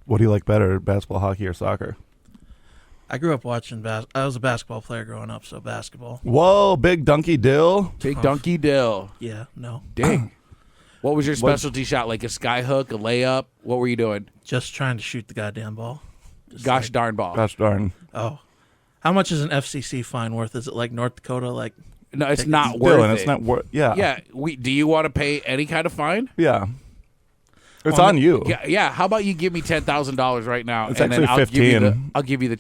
What do you like better, basketball, hockey, or soccer? I grew up watching I was a basketball player growing up, so basketball. Whoa, big donkey dill. Big donkey dill. Yeah, no. Dang. What was your specialty shot? Like a sky hook, a layup? What were you doing? Just trying to shoot the goddamn ball. Gosh darn ball. Gosh darn. Oh. How much is an FCC fine worth? Is it like North Dakota? Like, No, it's tickets? not worth Dylan, it. it's not worth. Yeah. Yeah. Do you want to pay any kind of fine? Yeah. It's on you. Yeah. How about you give me $10,000 right now? It's and then actually 15. I'll give you the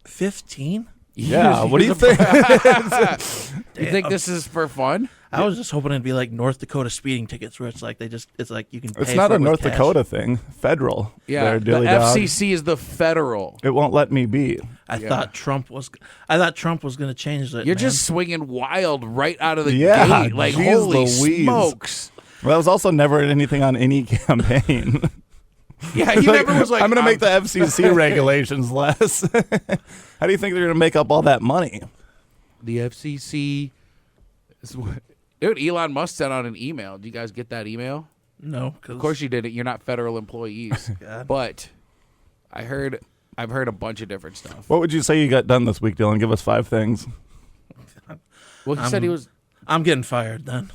15? Yeah. What do you think? You think this is for fun? I was just hoping it'd be like North Dakota speeding tickets, where it's like it's like you can. Pay It's not for a it with North cash. Dakota thing. Federal. Yeah. There, The dilly dog. FCC is the federal. It won't let me be. I thought Trump was going to change that. You're man. just swinging wild right out of the Yeah, gate. Like, geez holy Louise. smokes. Well, that was also never anything on any campaign. Yeah, he never was like, I'm going to make the FCC regulations less. How do you think they're going to make up all that money? The FCC. Dude, Elon Musk sent out an email. Do you guys get that email? No, Of course you didn't. You're not federal employees. God. But I've heard a bunch of different stuff. What would you say you got done this week, Dylan? Give us 5 things. Well, he said he was. I'm getting fired then.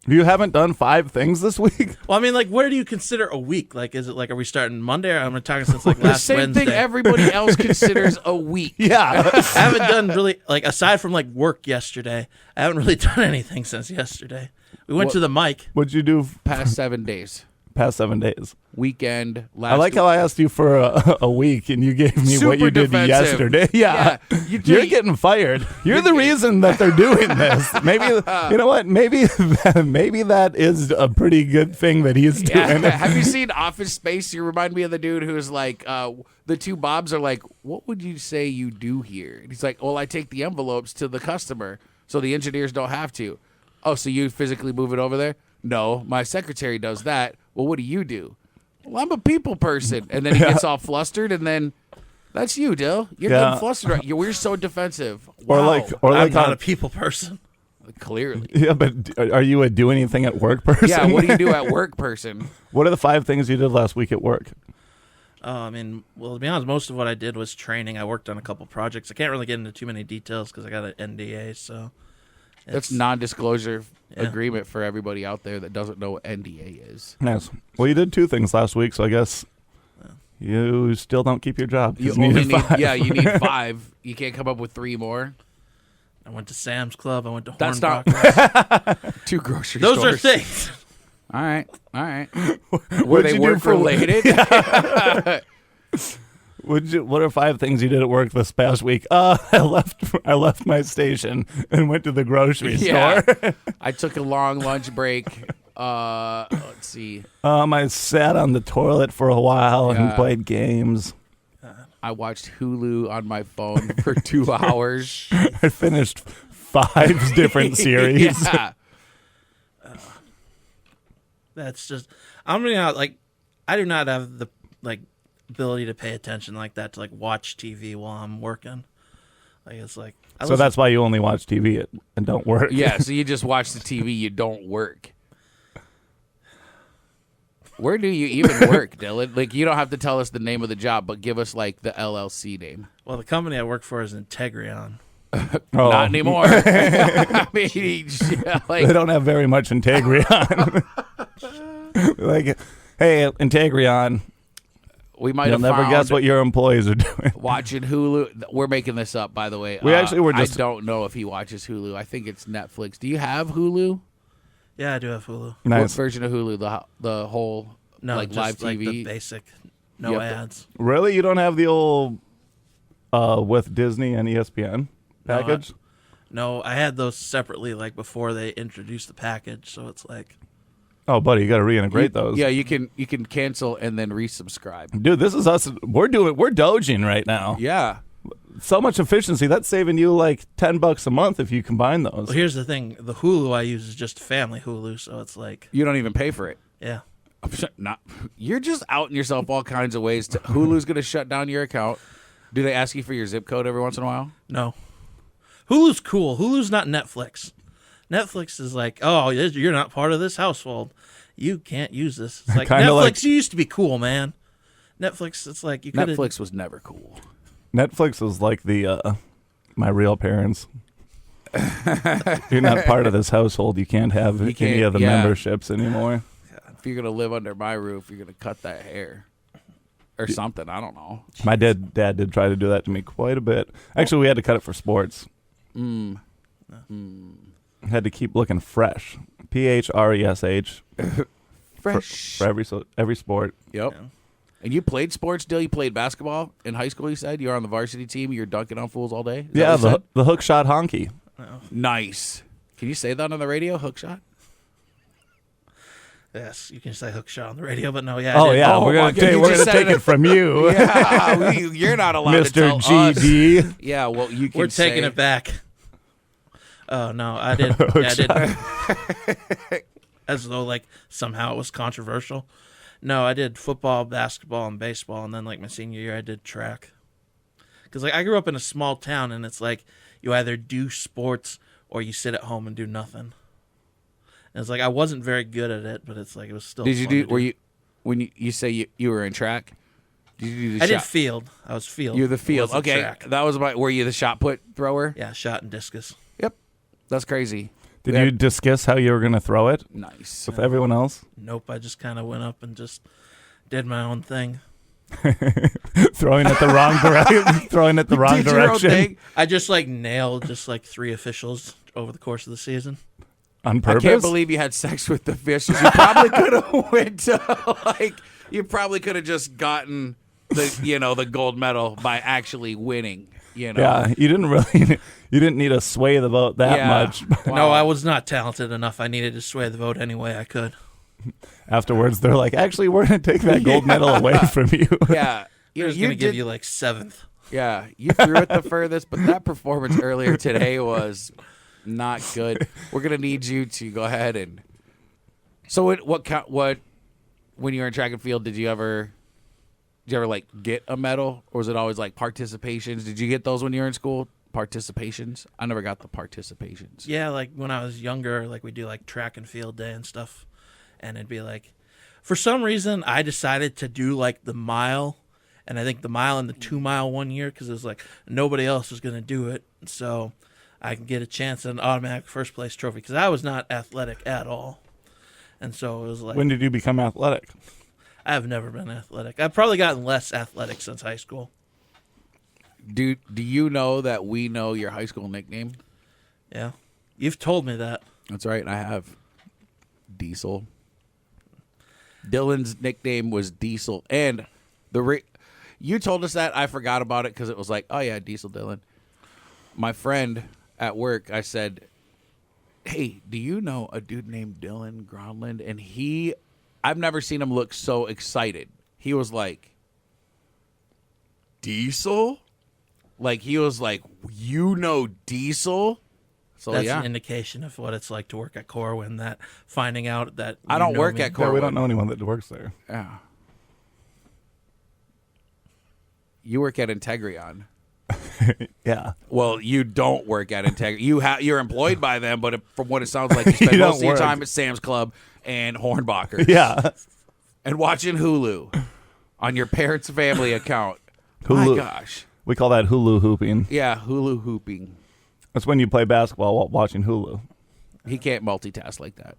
You haven't done 5 things this week? Well, I mean, like, what do you consider a week? Like, is it like, are we starting Monday? Or I'm talking since like The last same Wednesday. thing everybody else considers a week. Yeah. I haven't done really, like, aside from like work yesterday, I haven't really done anything since yesterday. We went to the mic. What'd you do Past 7 days. past 7 days? Weekend. Last I like how I asked you for a week and you gave me what Super you did defensive. yesterday. Yeah. You're getting fired. You're the reason that they're doing this. Maybe, you know what? Maybe that is a pretty good thing that he's doing. Have you seen Office Space? You remind me of the dude who's like, the two Bobs are like, what would you say you do here? And he's like, well, I take the envelopes to the customer so the engineers don't have to. Oh, so you physically move it over there? No, my secretary does that. Well, what do you do? Well, I'm a people person. And then he gets all flustered, and then that's you, Dill. You're getting flustered. Right? We're so defensive. Or Wow. like I'm not on- a people person. Clearly. Yeah, but are you a do anything at work person? Yeah, what do you do at work person? What are the 5 things you did last week at work? I mean, well, to be honest, most of what I did was training. I worked on a couple projects. I can't really get into too many details because I got an NDA, so. That's non-disclosure agreement for everybody out there that doesn't know what NDA is. Nice. Well, you did 2 things last week, so I guess you still don't keep your job. You 'cause only needed need, 5. yeah, you need 5. You can't come up with 3 more. I went to Sam's Club. I went to That's not- Hornbach's. 2 grocery Those stores. are things. All right. Were What'd they you do work for- related? What are 5 things you did at work this past week? I left my station and went to the grocery Yeah. store. I took a long lunch break. Let's see. I sat on the toilet for a while and Yeah. played games. I watched Hulu on my phone for 2 hours. I finished 5 different series. Yeah. That's just. I'm really not like. I do not have the ability to pay attention like that to watch TV while I'm working. Like it's like. So that's why you only watch TV and don't work. Yeah, so you just watch the TV, you don't work. Where do you even work, Dylan? Like, you don't have to tell us the name of the job, but give us, the LLC name. Well, the company I work for is Integrion. Not anymore. I mean, They don't have very much Integrion. Hey, Integrion, we might you'll have never found guess what your employees are doing. watching Hulu. We're making this up, by the way. We actually were just- I don't know if he watches Hulu. I think it's Netflix. Do you have Hulu? Yeah, I do have Hulu. What Nice. version of Hulu? The whole No, live just TV? the basic, no Yep. ads. Really? You don't have the old with Disney and ESPN package? No, I had those separately Mm-hmm. before they introduced the package, so it's like. Oh, buddy, you got to reintegrate those. Yeah, you can cancel and then resubscribe. Dude, this is us. We're doging right now. Yeah. So much efficiency. That's saving you like $10 a month if you combine those. Well, here's the thing: the Hulu I use is just family Hulu, so it's like, You don't even pay for it. yeah. You're just outing yourself all kinds of ways. Hulu's going to shut down your account. Do they ask you for your zip code every once in a while? No. Hulu's cool. Hulu's not Netflix. Netflix is like, oh, you're not part of this household. You can't use this. It's like, Kinda Netflix like- used to be cool, man. Netflix, it's like you could. Netflix was never cool. Netflix was like the my real parents. If you're not part of this household, you can't have any of the memberships anymore. If you're gonna live under my roof, you're gonna cut that hair or something. I don't know. My dad did try to do that to me quite a bit. Actually, we had to cut it for sports. Had to keep looking fresh. PHRESH. Fresh for every sport. Yep. Yeah. And you played sports, Dill? You played basketball in high school, you said? You were on the varsity team. You were dunking on fools all day? Yeah, the hook shot honky. Oh. Nice. Can you say that on the radio, hook shot? Yes, you can say hook shot on the radio, but no, yeah. Oh, yeah, we're going to take it from you. Yeah, you're not allowed to tell Mr. GD. Yeah, well, you can We're taking it back. Oh, no, I did. Yeah, I did. As though, like, somehow it was controversial. No, I did football, basketball, and baseball, and then, like, my senior year, I did track. Because, like, I grew up in a small town, and it's like you either do sports or you sit at home and do nothing. And it's like I wasn't very good at it, but it's like it was still. Did you do? Were you when you say you were in track? Did you do the I shot? did field. I was field. You're the field. Okay, track. that was my. Were you the shot put thrower? Yeah, shot and discus. Yep, that's crazy. Did you discuss how you were going to throw it? Nice. With everyone else? Nope. I just kind of went up and just did my own thing. Throwing it the wrong direction. Throwing it the wrong direction. I just like nailed just like 3 officials over the course of the season. On purpose? I can't believe you had sex with the officials. You probably could have went to you probably could have just gotten the gold medal by actually winning. Yeah, you didn't need to sway the vote that much. Wow. No, I was not talented enough. I needed to sway the vote any way I could. Afterwards, they're like, actually, we're going to take that gold medal away from you. Yeah. I was going to give you like 7th. Yeah, you threw it the furthest, but that performance earlier today was not good. We're going to need you to go ahead and... So what when you were in track and field, did you ever like get a medal, or was it always like participations? Did you get those when you were in school? Participations? I never got the participations. Yeah, like when I was younger, like we do like track and field day and stuff, and it'd be like, for some reason, I decided to do like the mile, and I think the mile and the 2 mile one year because it was like nobody else was going to do it, so I can get a chance at an automatic first place trophy because I was not athletic at all, and so it was like. When did you become athletic? I've never been athletic. I've probably gotten less athletic since high school. Do you know that we know your high school nickname? Yeah. You've told me that. That's right, I have. Diesel. Dylan's nickname was Diesel. And you told us that. I forgot about it because it was like, oh, yeah, Diesel Dylan. My friend at work, I said, hey, do you know a dude named Dylan Gronlund? And I've never seen him look so excited. He was like, Diesel? Like, he was like, you know Diesel? So that's an indication of what it's like to work at Corwin, that finding out that I don't work at Corwin. Yeah, we don't know anyone that works there. Yeah. You work at Integrion. Yeah. Well, you don't work at Integrion. You're employed by them, but from what it sounds like, you spend most of your time at Sam's Club and Hornbacher's. Yeah. And watching Hulu on your parents' family account. Hulu. My gosh. We call that Hulu hooping. Yeah, Hulu hooping. That's when you play basketball while watching Hulu. He can't multitask like that.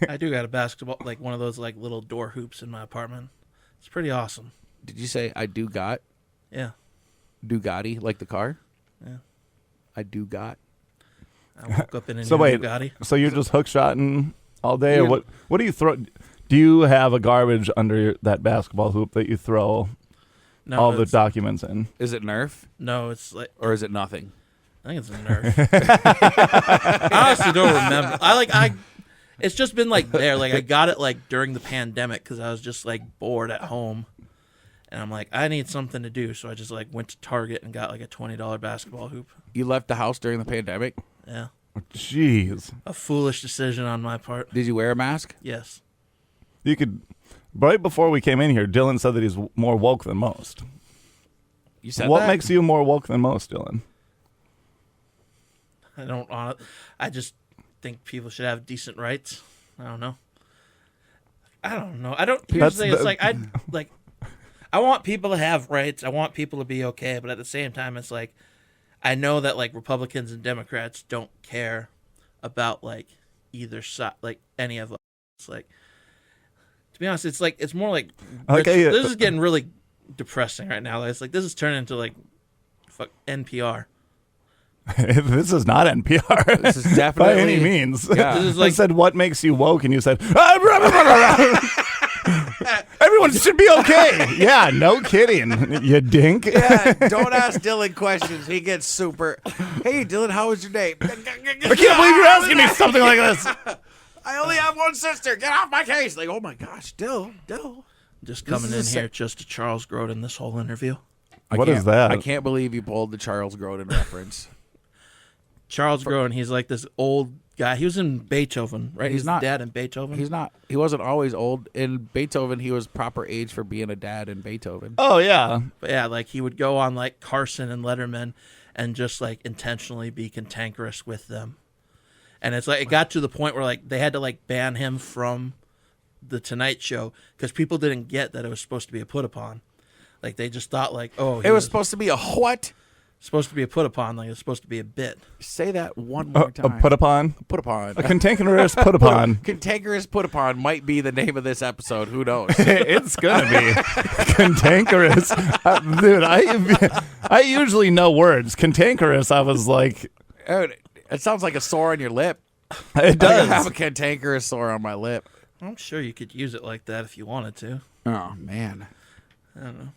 I do got a basketball, like one of those like little door hoops in my apartment. It's pretty awesome. Did you say I do got? Yeah. Dugatti, like the car? Yeah. I do got. I woke up in a So new wait, Bugatti. so you're just hook shotting all day, or what? What do you throw? Do you have a garbage under that basketball hoop that you throw all the documents in? Is it Nerf? No, it's like, Or is it nothing? I think it's a Nerf. I honestly don't remember. It's just been like there. Like I got it like during the pandemic because I was just like bored at home, and I'm like, I need something to do, so I just like went to Target and got like a $20 basketball hoop. You left the house during the pandemic? Yeah. Jeez. A foolish decision on my part. Did you wear a mask? Yes. You could. Right before we came in here, Dylan said that he's more woke than most. You said what that? makes you more woke than most, Dylan? I just think people should have decent rights. I don't know. I don't. Usually it's like I want people to have rights. I want people to be okay. But at the same time, it's like, I know that like Republicans and Democrats don't care about like either side, like any of us. It's like, to be honest, it's more like this is getting really depressing right now. It's like this is turning into like NPR. This is not NPR. This is definitely by any means. Yeah. This is like, I said, "What makes you woke?" And you said, "Everyone should be okay." Yeah, no kidding. You dink. Yeah, don't ask Dylan questions. He gets super. Hey, Dylan, how was your day? I can't believe you're asking me something like this. I only have one sister. Get off my case. Like, oh my gosh, Dill. just coming in here just to Charles Grodin this whole interview. What is that? I can't believe you pulled the Charles Grodin reference. Charles Grodin, he's like this old guy. He was in Beethoven, right? He's not. Dad in Beethoven. He's not. He wasn't always old. In Beethoven, he was proper age for being a dad in Beethoven. Oh yeah. But yeah, like he would go on like Carson and Letterman and just like intentionally be cantankerous with them. And it's like it got to the point where like they had to like ban him from the Tonight Show because people didn't get that it was supposed to be a put upon. Like they just thought like, oh, It was supposed to be a what? supposed to be a put upon, like it was supposed to be a bit. Say that one more A time. put upon. Put upon. A cantankerous put upon. Cantankerous put upon might be the name of this episode. Who knows? It's gonna be cantankerous, dude. I usually know words. Cantankerous. I was like, Dude, it sounds like a sore on your lip. it I does. have a cantankerous sore on my lip. I'm sure you could use it like that if you wanted to. Oh man. I don't know.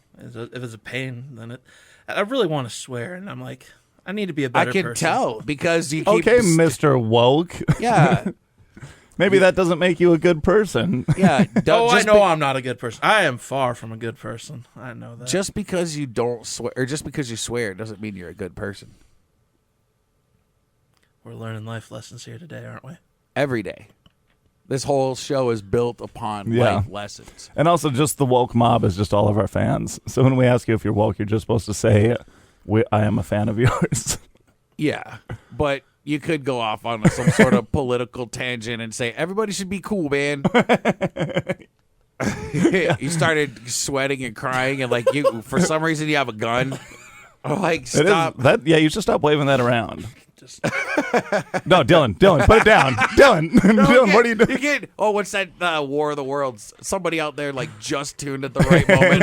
If it's a pain, then it. I really want to swear, and I'm like, I need to be a better person. I can tell because you keep. Okay, Mr. Woke. Yeah. Maybe that doesn't make you a good person. Yeah. I know I'm not a good person. I am far from a good person. I know that. Just because you don't swear, or just because you swear, doesn't mean you're a good person. We're learning life lessons here today, aren't we? Every day. This whole show is built upon Yeah. life lessons. And also, just the woke mob is just all of our fans. So when we ask you if you're woke, you're just supposed to say, "I am a fan of yours." Yeah, but you could go off on some sort of political tangent and say everybody should be cool, man. You started sweating and crying, and like you, for some reason, you have a gun. Like, stop. Yeah, you should stop waving that around. Just No, Dylan, put it down. Dylan, what are you doing? You get, what's that War of the Worlds? Somebody out there like just tuned at the right moment.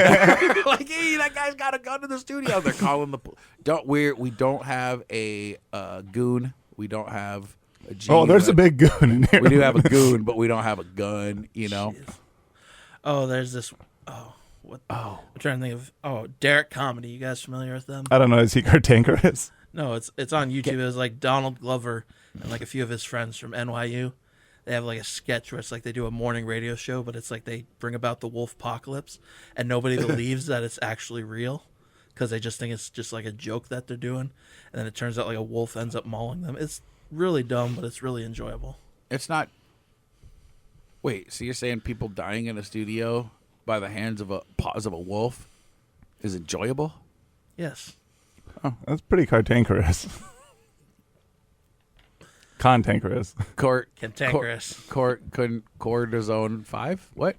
Like, hey, that guy's got a gun in the studio. They're calling the. We don't have a goon. We don't have a G. Oh, there's a big goon in here. We do have a goon, but we don't have a gun. You know. Jeez. Oh, there's this. Oh, what? Oh, I'm trying to think of. Oh, Derek Comedy. You guys familiar with them? I don't know. Is he cantankerous? No, it's on YouTube. It was like Donald Glover and like a few of his friends from NYU. They have like a sketch where it's like they do a morning radio show, but it's like they bring about the wolf apocalypse, and nobody believes that it's actually real because they just think it's just like a joke that they're doing, and then it turns out like a wolf ends up mauling them. It's really dumb, but it's really enjoyable. It's not. Wait, so you're saying people dying in a studio by the hands of a paws of a wolf is enjoyable? Yes. Oh, that's pretty cantankerous. Cantankerous. Cantankerous. Cortisone 5? What?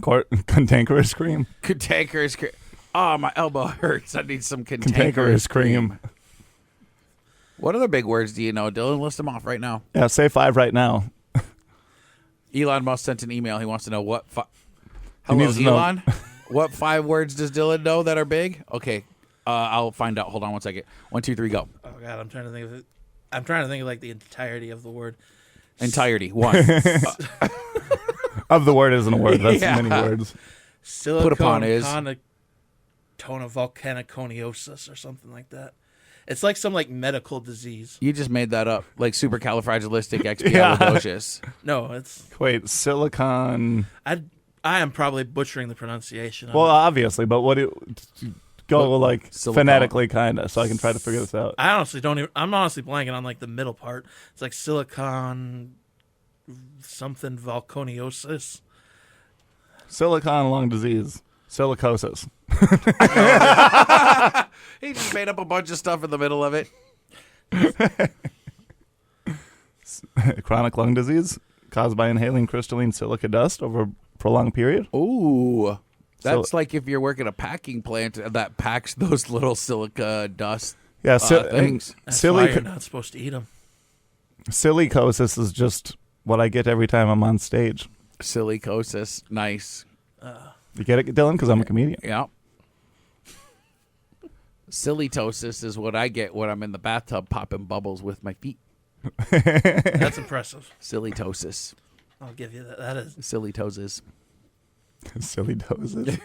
Cantankerous cream. Cantankerous cream. Oh, my elbow hurts. I need some Cantankerous cream. What other big words do you know, Dylan? List them off right now. Yeah, say 5 right now. Elon Musk sent an email. He wants to know what. He needs to know. Elon. What 5 words does Dylan know that are big? Okay, I'll find out. Hold on one second. 1, 2, 3, go. Oh God, I'm trying to think of it. I'm trying to think of like the entirety of the word. Entirety. 1. Of the word isn't a word. That's Yeah. many words. Silicone Put upon is volcanoconiosis or something like that. It's like some like medical disease. You just made that up, like supercalifragilisticexpialidocious. No, it's Wait, silicon. I am probably butchering the pronunciation of Well, it. obviously, but go like Silicon. phonetically, kind of, so I can try to figure this out. I honestly don't even. I'm honestly blanking on like the middle part. It's like silicon something volconiosis. Silicon lung disease. Silicosis. He just made up a bunch of stuff in the middle of it. Chronic lung disease caused by inhaling crystalline silica dust over a prolonged period. Ooh. That's like if you're working a packing plant that packs those little silica dust. Yeah, things. That's why you're not supposed to eat them. Silicosis is just what I get every time I'm on stage. Silicosis, nice. You get it, Dylan? Because I'm a comedian. Yeah. Silitosis is what I get when I'm in the bathtub popping bubbles with my feet. That's impressive. Silitosis. I'll give you that. That is. Silitosis. Silly doses.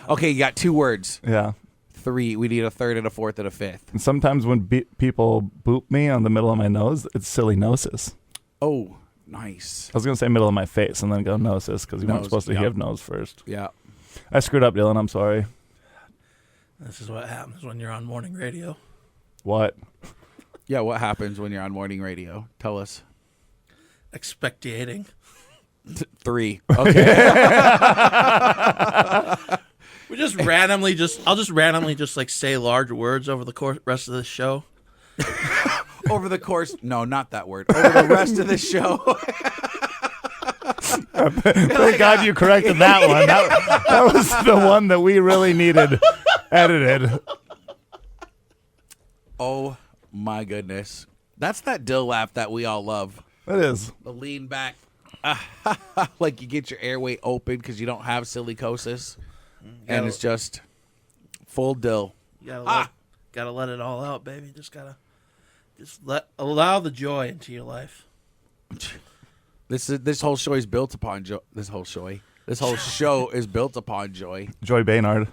Okay, you got 2 words. Yeah. 3. We need a third and a fourth and a fifth. And sometimes when people boop me on the middle of my nose, it's silly nosis. Oh, nice. I was going to say middle of my face and then go nosis because you weren't supposed to give nose first. Yeah. I screwed up, Dylan. I'm sorry. This is what happens when you're on morning radio. What? Yeah, what happens when you're on morning radio? Tell us. Expectating. 3. Okay. We just I'll just randomly just like say large words over the rest of the show. Over the course. No, not that word. Over the rest of the show. Thank God you corrected that one. That was the one that we really needed edited. Oh, my goodness. That's that Dill laugh that we all love. It is. The lean back. Like you get your airway open because you don't have silicosis. And it's just full Dill. You gotta let it all out, baby. Allow the joy into your life. This whole show is built upon joy. This whole show is built upon joy. Joy Baynard.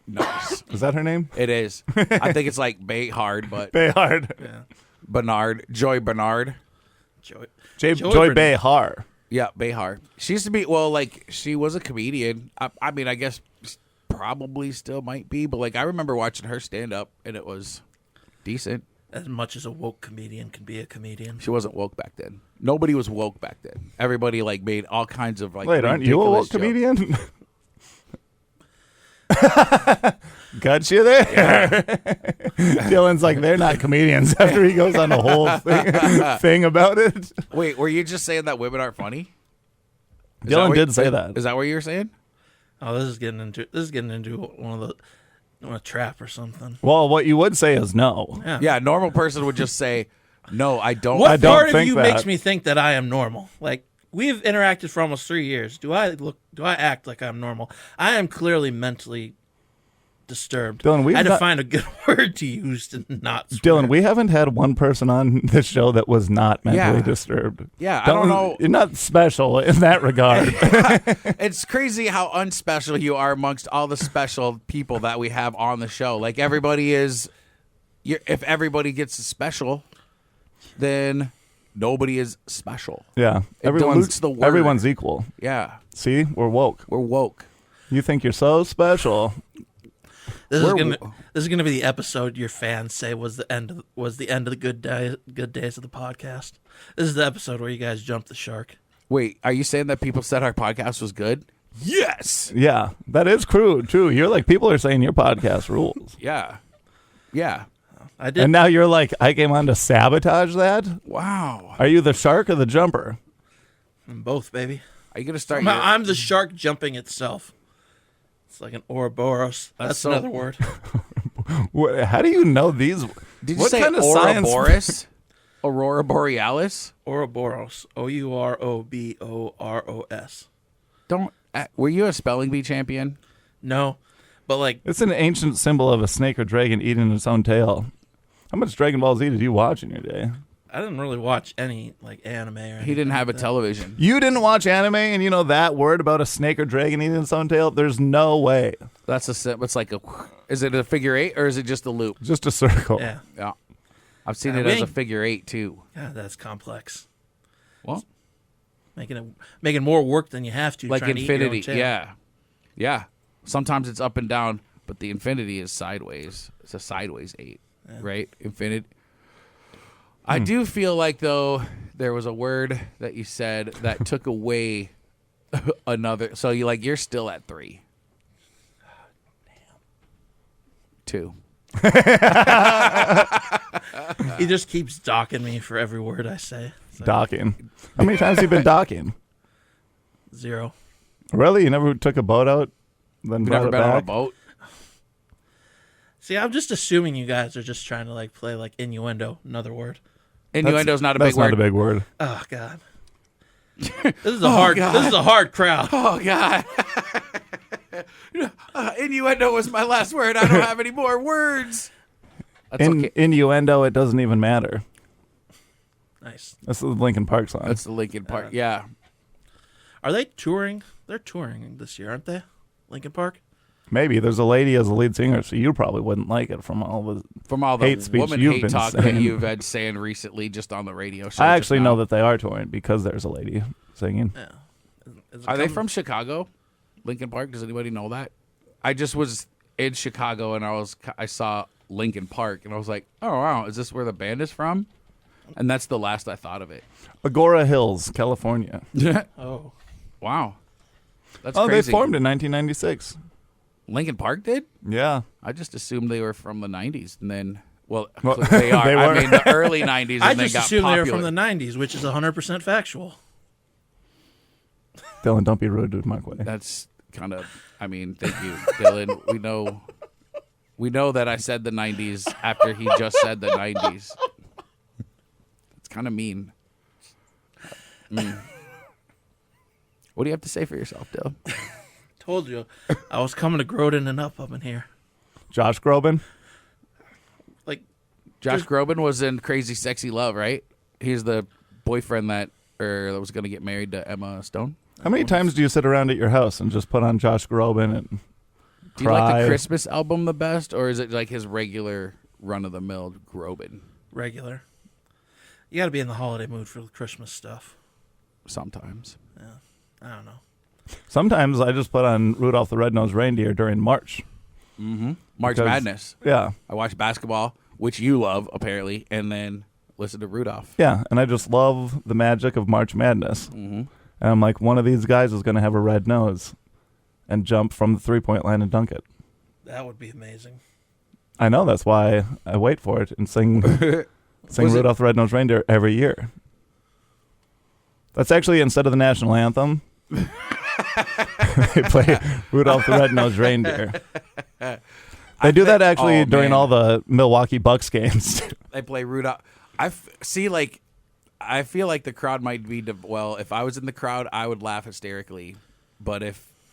Nice. Is that her name? It is. I think it's like Bayhard, but Bayhard. Yeah. Bernard. Joy Bernard. Joy Bayhar. Yeah, Bayhard. She used to be, she was a comedian. I mean, I guess probably still might be, but I remember watching her stand up and it was decent. As much as a woke comedian can be a comedian. She wasn't woke back then. Nobody was woke back then. Everybody made all kinds of Wait, aren't you a woke comedian? Got you there. Yeah. Dylan's like, they're not comedians after he goes on the whole thing about it. Wait, were you just saying that women aren't funny? Dylan did say that. Is that what you were saying? Oh, this is getting into one of a trap or something. Well, what you would say is no. Yeah, a normal person would just say, no, I don't. What I don't part of think you that. makes me think that I am normal? We've interacted for almost 3 years. Do I act like I'm normal? I am clearly mentally disturbed. Dylan, I had to find a good word to use to not swear. Dylan, we haven't had one person on this show that was not mentally disturbed. Yeah, I don't know. You're not special in that regard. It's crazy how unspecial you are amongst all the special people that we have on the show. Everybody is, if everybody gets special, then nobody is special. Yeah. Dilutes the word. Everyone's equal. Yeah. See? We're woke. We're woke. You think you're so special. This is gonna be the episode your fans say was the end of the good days of the podcast. This is the episode where you guys jumped the shark. Wait, are you saying that people said our podcast was good? Yes. Yeah. That is true. You're like, people are saying your podcast rules. Yeah. Yeah. I did. And now you're like, I came on to sabotage that? Wow. Are you the shark or the jumper? I'm both, baby. Are you gonna start? I'm the shark jumping itself. It's like an Ouroboros. That's another word. How do you know these? Did you say Ouroboros? Aurora Borealis? Ouroboros. Ouroboros. Were you a spelling bee champion? No, but it's an ancient symbol of a snake or dragon eating its own tail. How much Dragon Ball Z did you watch in your day? I didn't really watch any anime or anything. He didn't have a television. You didn't watch anime, and you know that word about a snake or dragon eating its own tail? There's no way. It's like is it a figure 8 or is it just a loop? Just a circle. Yeah. Yeah. I've seen it as a figure 8 too. God, that's complex. Well, making more work than you have to. Like trying infinity. To eat your own tail. Yeah. Sometimes it's up and down, but the infinity is sideways. It's a sideways 8, right? Infinity. I do feel like, though, there was a word that you said that took away another. So you're still at 3. Damn. 2. He just keeps docking me for every word I say. Docking. How many times have you been docking? 0. Really? You never took a boat out? Then You've brought never it been on a back? boat? See, I'm just assuming you guys are just trying to like play like innuendo, another word. Innuendo's not a That's big word. not a big word. Oh God. This is a hard crowd. Oh, God. Innuendo was my last word. I don't have any more words. That's okay. Innuendo, it doesn't even matter. Nice. That's the Linkin Park song. That's the Linkin Park. Yeah. Are they touring? They're touring this year, aren't they? Linkin Park? Maybe. There's a lady as a lead singer, so you probably wouldn't like it from all the hate speech woman you've hate been talk saying. that you've been saying recently just on the radio show. I actually know that they are touring because there's a lady singing. Yeah. Are they from Chicago? Linkin Park? Does anybody know that? I just was in Chicago and I saw Linkin Park and I was like, oh wow, is this where the band is from? And that's the last I thought of it. Agora Hills, California. Oh. Wow. That's Oh, crazy. they formed in 1996. Linkin Park did? Yeah. I just assumed they were from the 90s and then well Well, they are. they I were. mean the early 90s and I they just got assumed popular. they were from the 90s, which is 100% factual. Dylan, don't be rude to Mark Way. That's kind of I mean, thank you, Dylan. We know that I said the 90s after he just said the 90s. It's kind of mean. What do you have to say for yourself, Dylan? Told you. I was coming to Gronlund and up in here. Josh Groban? Like, Josh Groban was in Crazy Sexy Love, right? He's the boyfriend that was going to get married to Emma Stone. How many times do you sit around at your house and just put on Josh Groban and Do you like cry? the Christmas album the best, or is it like his regular run-of-the-mill Groban? regular. You got to be in the holiday mood for the Christmas stuff. Sometimes. Yeah. I don't know. Sometimes I just put on Rudolph the Red-Nosed Reindeer during March. Mm-hmm. March Because- Madness. Yeah. I watch basketball, which you love, apparently, and then listen to Rudolph. Yeah, and I just love the magic of March Madness. Mm-hmm. And I'm like, one of these guys is going to have a red nose and jump from the three-point line and dunk it. That would be amazing. I know, that's why I wait for it and sing Was it- Rudolph the Red-Nosed Reindeer every year. That's actually, instead of the national anthem, they play Rudolph the Red-Nosed Reindeer. They do that actually during all the Milwaukee Bucks games. They play Rudolph. I feel like the crowd might be if I was in the crowd, I would laugh hysterically. But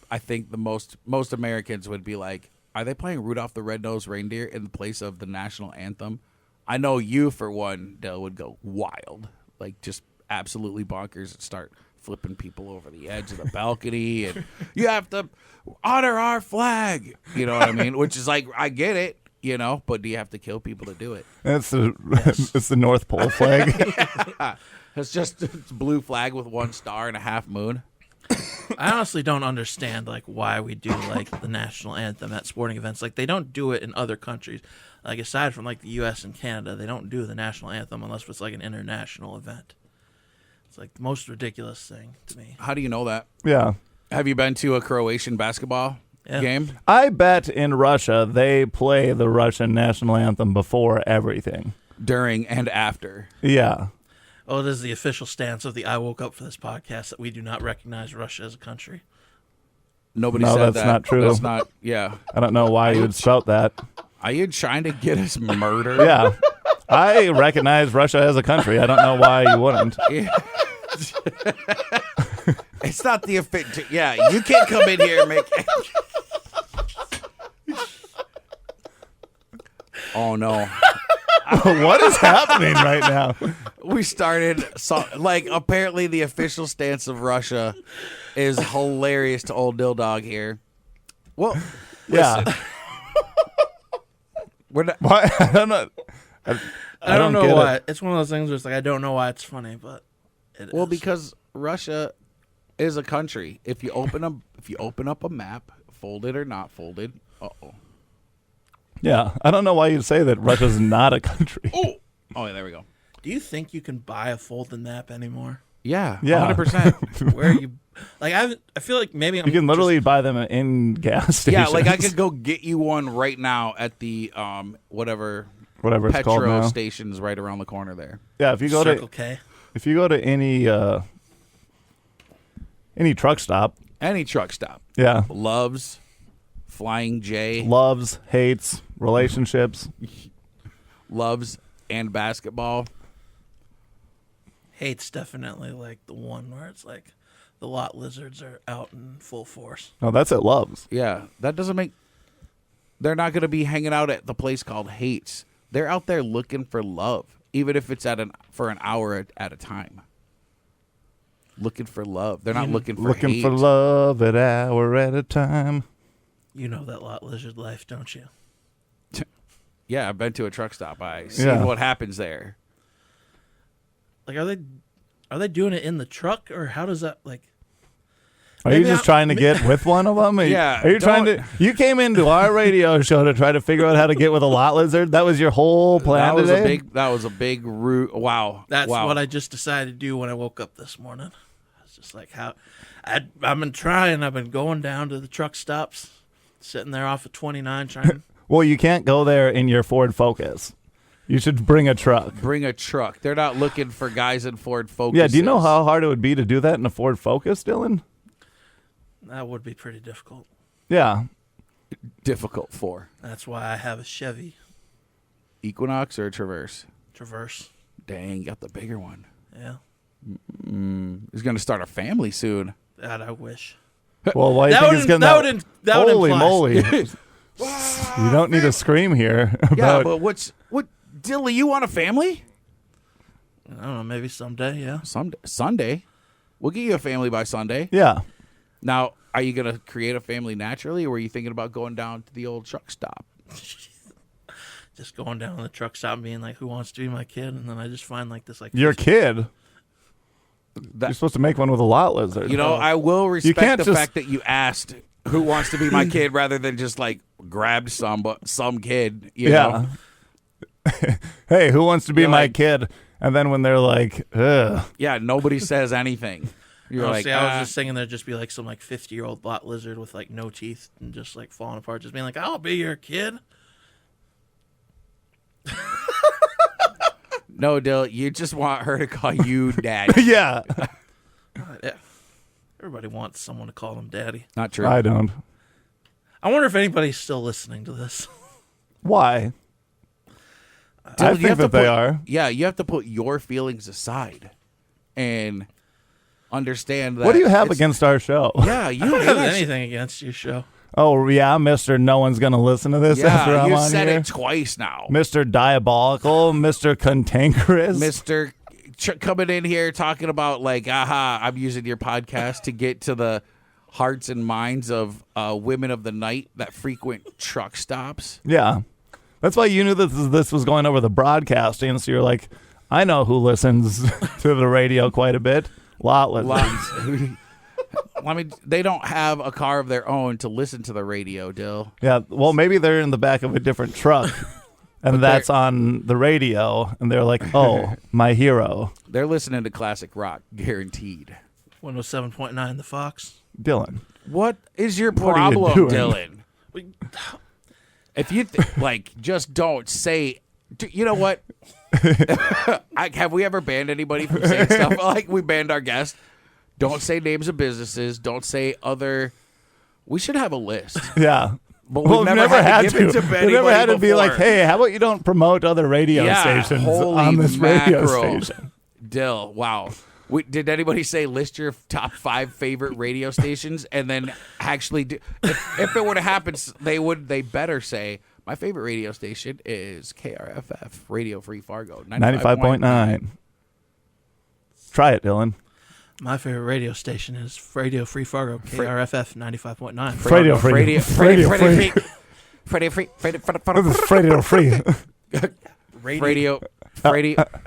I think the most Americans would be like, are they playing Rudolph the Red-Nosed Reindeer in place of the national anthem? I know you, for one, Dell, would go wild, like just absolutely bonkers and start flipping people over the edge of the balcony, and you have to honor our flag. You know what I mean? Which is like, I get it, but do you have to kill people to do it? It's the North Pole flag. It's blue flag with one star and a half moon. I honestly don't understand like why we do like the national anthem at sporting events. Like they don't do it in other countries. Like aside from like the U.S. and Canada, they don't do the national anthem unless it's like an international event. It's like the most ridiculous thing to me. How do you know that? Yeah. Have you been to a Croatian basketball game? I bet in Russia they play the Russian national anthem before everything. During and after. Yeah. Oh, it is the official stance of the I Woke Up for This podcast that we do not recognize Russia as a country. Nobody No, said that's that. not true. That's not, yeah. I don't know why you would spout that. Are you trying to get us murdered? Yeah. I recognize Russia as a country. I don't know why you wouldn't. Yeah. It's not the official. Yeah, you can't come in here and make. Oh no. What is happening right now? We started apparently the official stance of Russia is hilarious to old Dill Dog here. Well, Yeah. we're not. Why? I don't know. I don't know get why. it. It's one of those things where it's like I don't know why it's funny, but it Well, is. because Russia is a country. If you open up a map, folded or not folded, Yeah. I don't know why you'd say that Russia's not a country. yeah, there we go. Do you think you can buy a folded map anymore? Yeah. 100%. Where you like I feel like maybe I'm You can literally buy them in gas stations. Yeah, like I could go get you one right now at the whatever whatever it's called Petro now. stations right around the corner there. Yeah, if you go Circle to K. any truck stop, Any truck stop. Yeah. Loves, Flying J. Loves, hates, relationships. Loves and basketball. Hate's definitely like the one where it's like the lot lizards are out in full force. No, that's it. Loves. Yeah, that doesn't make... They're not going to be hanging out at the place called Hates. They're out there looking for love, even if it's for an hour at a time. Looking for love. They're not looking for hate. For love an hour at a time. You know that lot lizard life, don't you? Yeah, I've been to a truck stop. I seen what happens there. Like, are they doing it in the truck, or how does that like? Are you just trying to get with one of them? Yeah. Are you trying to? You came into our radio show to try to figure out how to get with a lot lizard. That was your whole plan today. That was a big root. Wow. That's what I just decided to do when I woke up this morning. I was just like, I've been trying. I've been going down to the truck stops, sitting there off of 29, trying. Well, you can't go there in your Ford Focus. You should bring a truck. Bring a truck. They're not looking for guys in Ford Focus. Yeah, do you know how hard it would be to do that in a Ford Focus, Dylan? That would be pretty difficult. Yeah. Difficult for. That's why I have a Chevy Equinox or a Traverse? Traverse. Dang, got the bigger one. Yeah. He's going to start a family soon. That I wish. Well, why do you think he's getting that? Holy moly. You don't need to scream here about... Yeah, but what Dilly, you want a family? I don't know, maybe someday, yeah. Sunday. We'll get you a family by Sunday. Yeah. Now, are you going to create a family naturally, or were you thinking about going down to the old truck stop? Just going down to the truck stop being like, who wants to be my kid? And then I just find like this like... Your kid? You're supposed to make one with a lot lizard. You know, I will respect the fact that you asked who wants to be my kid rather than just like grabbed some kid. You know? Hey, who wants to be my kid? And then when they're like, ugh. Yeah, nobody says anything. You're like, I was just thinking there'd just be like some like 50-year-old lot lizard with like no teeth and just like falling apart, just being like, I'll be your kid. No, Dill, you just want her to call you daddy. Yeah. Yeah. Everybody wants someone to call them daddy. Not true. I don't. I wonder if anybody's still listening to this. Why? Dill, I think that they are. Yeah, you have to put your feelings aside and understand that. What do you have against our show? Yeah, you I don't have anything against your show. Oh, yeah, Mr. No one's going to listen to this after I'm you on said here. it twice now. Mr. Diabolical, Mr. Cantankerous. Mr. Coming in here talking about like, I'm using your podcast to get to the hearts and minds of women of the night that frequent truck stops. Yeah. That's why you knew that this was going over the broadcasting, so you're like, I know who listens to the radio quite a bit. Lot listens. They don't have a car of their own to listen to the radio, Dill. Yeah, well, maybe they're in the back of a different truck, and that's on the radio, and they're like, oh, my hero. They're listening to classic rock, guaranteed. 107.9 The Fox. Dylan. What is your What are you problem, doing? Dylan? If you, just don't say, you know what? Have we ever banned anybody from saying stuff? Like we banned our guests. Don't say names of businesses. Don't say other. We should have a list. Yeah. But we've never had to. We've never had to be like, hey, how about you don't promote other radio stations on this radio station? Dill, wow. Did anybody say list your top 5 favorite radio stations and then actually do, if it were to happen, they better say my favorite radio station is KRFF Radio Free Fargo 95.9. Try it, Dylan. My favorite radio station is Radio Free Fargo, KRFF 95.9. Radio Free. Radio Free. Radio Free. Radio.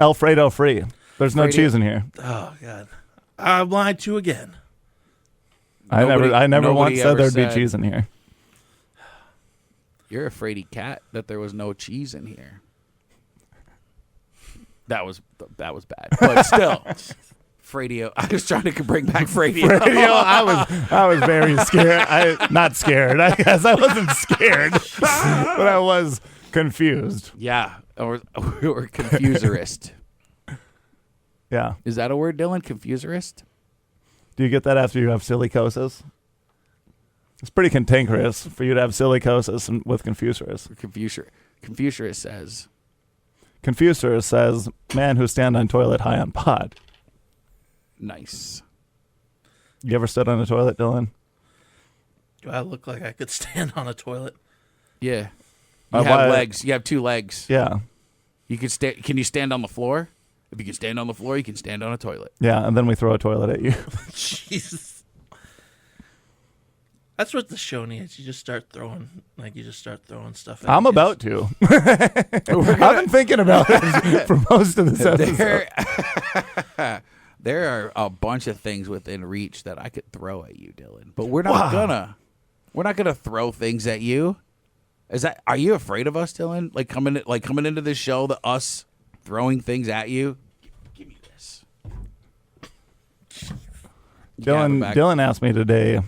Alfredo Free. There's no cheese in here. Oh, God. I lied to you again. I never once said there'd be cheese in here. You're a fraidy cat that there was no cheese in here. That was bad. But still. Fradio. I was trying to bring back Fradio. I was very scared. Not scared. I guess I wasn't scared, but I was confused. Yeah, or confuserist. Yeah. Is that a word, Dylan? Confuserist? Do you get that after you have silicosis? It's pretty cantankerous for you to have silicosis with Confucius. Confucius says. Confucius says, man who stand on toilet high on pod. Nice. You ever stood on a toilet, Dylan? Do I look like I could stand on a toilet? Yeah. You have legs. You have 2 legs. Yeah. You can stand. Can you stand on the floor? If you can stand on the floor, you can stand on a toilet. Yeah, and then we throw a toilet at you. Jesus. That's what the show needs. You just start throwing stuff at I'm kids. about to. I've been thinking about it for most of this episode. There are a bunch of things within reach that I could throw at you, Dylan. But we're not gonna. We're not gonna throw things at you. Are you afraid of us, Dylan? Like coming into this show, us throwing things at you? Give me this. Dylan asked me today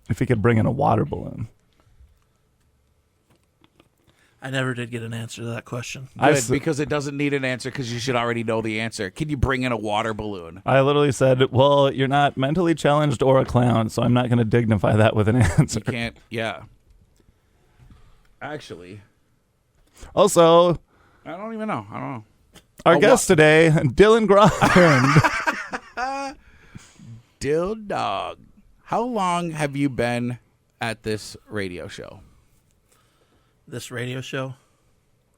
if he could bring in a water balloon. I never did get an answer to that question. Good, because it doesn't need an answer because you should already know the answer. Can you bring in a water balloon? I literally said, well, you're not mentally challenged or a clown, so I'm not going to dignify that with an answer. You can't, yeah. Actually. Also, I don't even know. Our guest today, Dylan Gronlund. Dill Dog. How long have you been at this radio show? This radio show?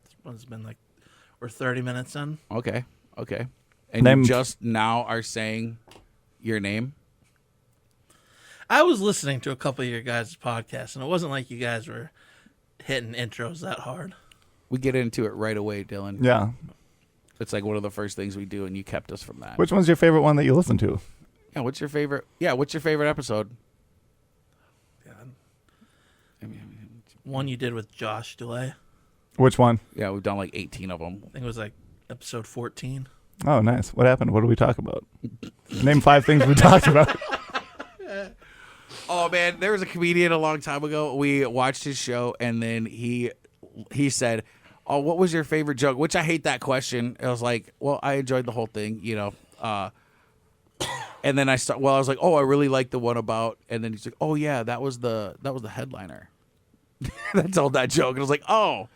This one's been we're 30 minutes in. Okay. And you just now are saying your name? I was listening to a couple of your guys' podcasts, and it wasn't like you guys were hitting intros that hard. We get into it right away, Dylan. Yeah. It's like one of the first things we do, and you kept us from that. Which one's your favorite one that you listen to? Yeah, what's your favorite episode? God. One you did with Josh DeLay. Which one? Yeah, we've done 18 of them. I think it was episode 14. Oh, nice. What happened? What did we talk about? Name 5 things we talked about. Oh, man, there was a comedian a long time ago. We watched his show, and then he said, oh, what was your favorite joke? Which I hate that question. I was like, well, I enjoyed the whole thing, and then I was like, oh, I really like the one about, and then he's like, oh yeah, that was the headliner. I told that joke, and I was like, oh,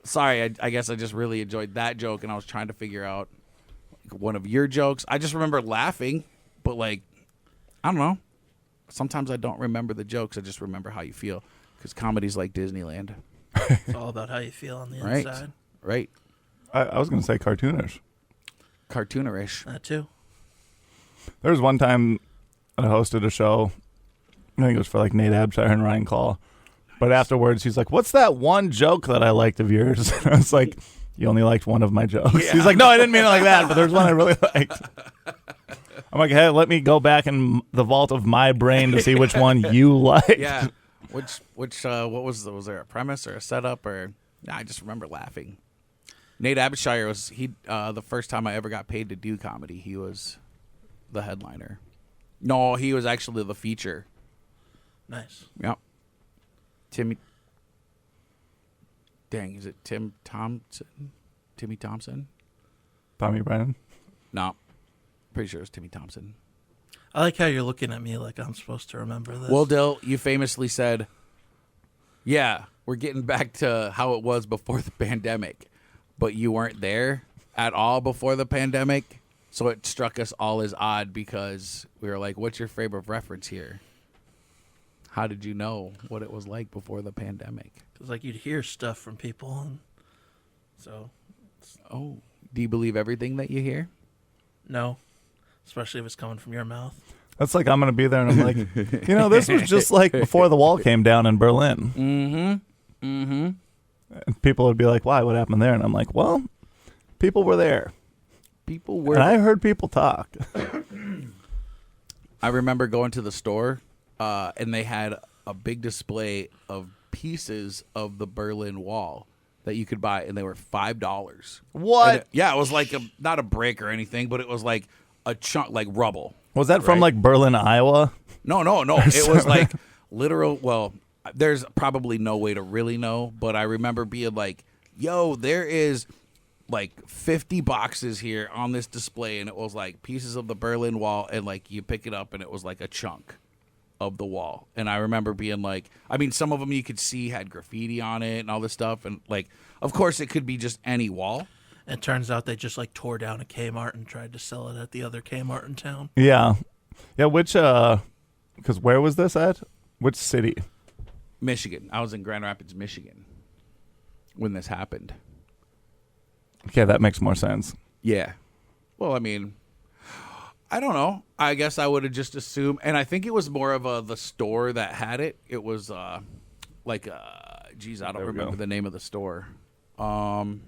sorry, I guess I just really enjoyed that joke, and I was trying to figure out one of your jokes. I just remember laughing, but I don't know. Sometimes I don't remember the jokes. I just remember how you feel, because comedy's like Disneyland. It's all about how you feel on the inside. Right. I was going to say cartoonish. Cartoonerish. That too. There was one time I hosted a show. I think it was for Nate Abshire and Ryan Call. But afterwards, he's like, what's that one joke that I liked of yours? And I was like, you only liked one of my jokes. Yeah. He's like, no, I didn't mean it like that, but there's one I really liked. I'm like, hey, let me go back in the vault of my brain to see which one you liked. Yeah. Which what was there a premise or a setup or? Nah, I just remember laughing. Nate Abshire was the first time I ever got paid to do comedy. He was the headliner. No, he was actually the feature. Nice. Yep. Is it Tim Thompson? Timmy Thompson? Tommy Brennan? No. Pretty sure it was Timmy Thompson. I like how you're looking at me like I'm supposed to remember this. Well, Dill, you famously said, yeah, we're getting back to how it was before the pandemic, but you weren't there at all before the pandemic, so it struck us all as odd because we were like, what's your favorite reference here? How did you know what it was like before the pandemic? Because you'd hear stuff from people, and so. Oh, do you believe everything that you hear? No, especially if it's coming from your mouth. That's I'm going to be there, and I'm like, this was just before the wall came down in Berlin. Mm-hmm. Mm-hmm. And people would be like, why? What happened there? And I'm like, well, people were there. People were. And I heard people talk. I remember going to the store, and they had a big display of pieces of the Berlin Wall that you could buy, and they were $5. What? And it was not a brick or anything, but it was a chunk, rubble. Was that from Berlin, Iowa? No. It was literal. Well, there's probably no way to really know, but I remember being like, yo, there is 50 boxes here on this display, and it was pieces of the Berlin Wall, and you pick it up, and it was a chunk of the wall. And I remember being like, I mean, some of them you could see had graffiti on it and all this stuff. And like, of course, it could be just any wall. It turns out they just like tore down a Kmart and tried to sell it at the other Kmart in town. Yeah. Yeah, which, because where was this at? Which city? Michigan. I was in Grand Rapids, Michigan when this happened. Okay, that makes more sense. Yeah. Well, I mean, I don't know. I guess I would have just assumed, and I think it was more of the store that had it. It was like, geez, I don't remember the name of the store. Whitmark?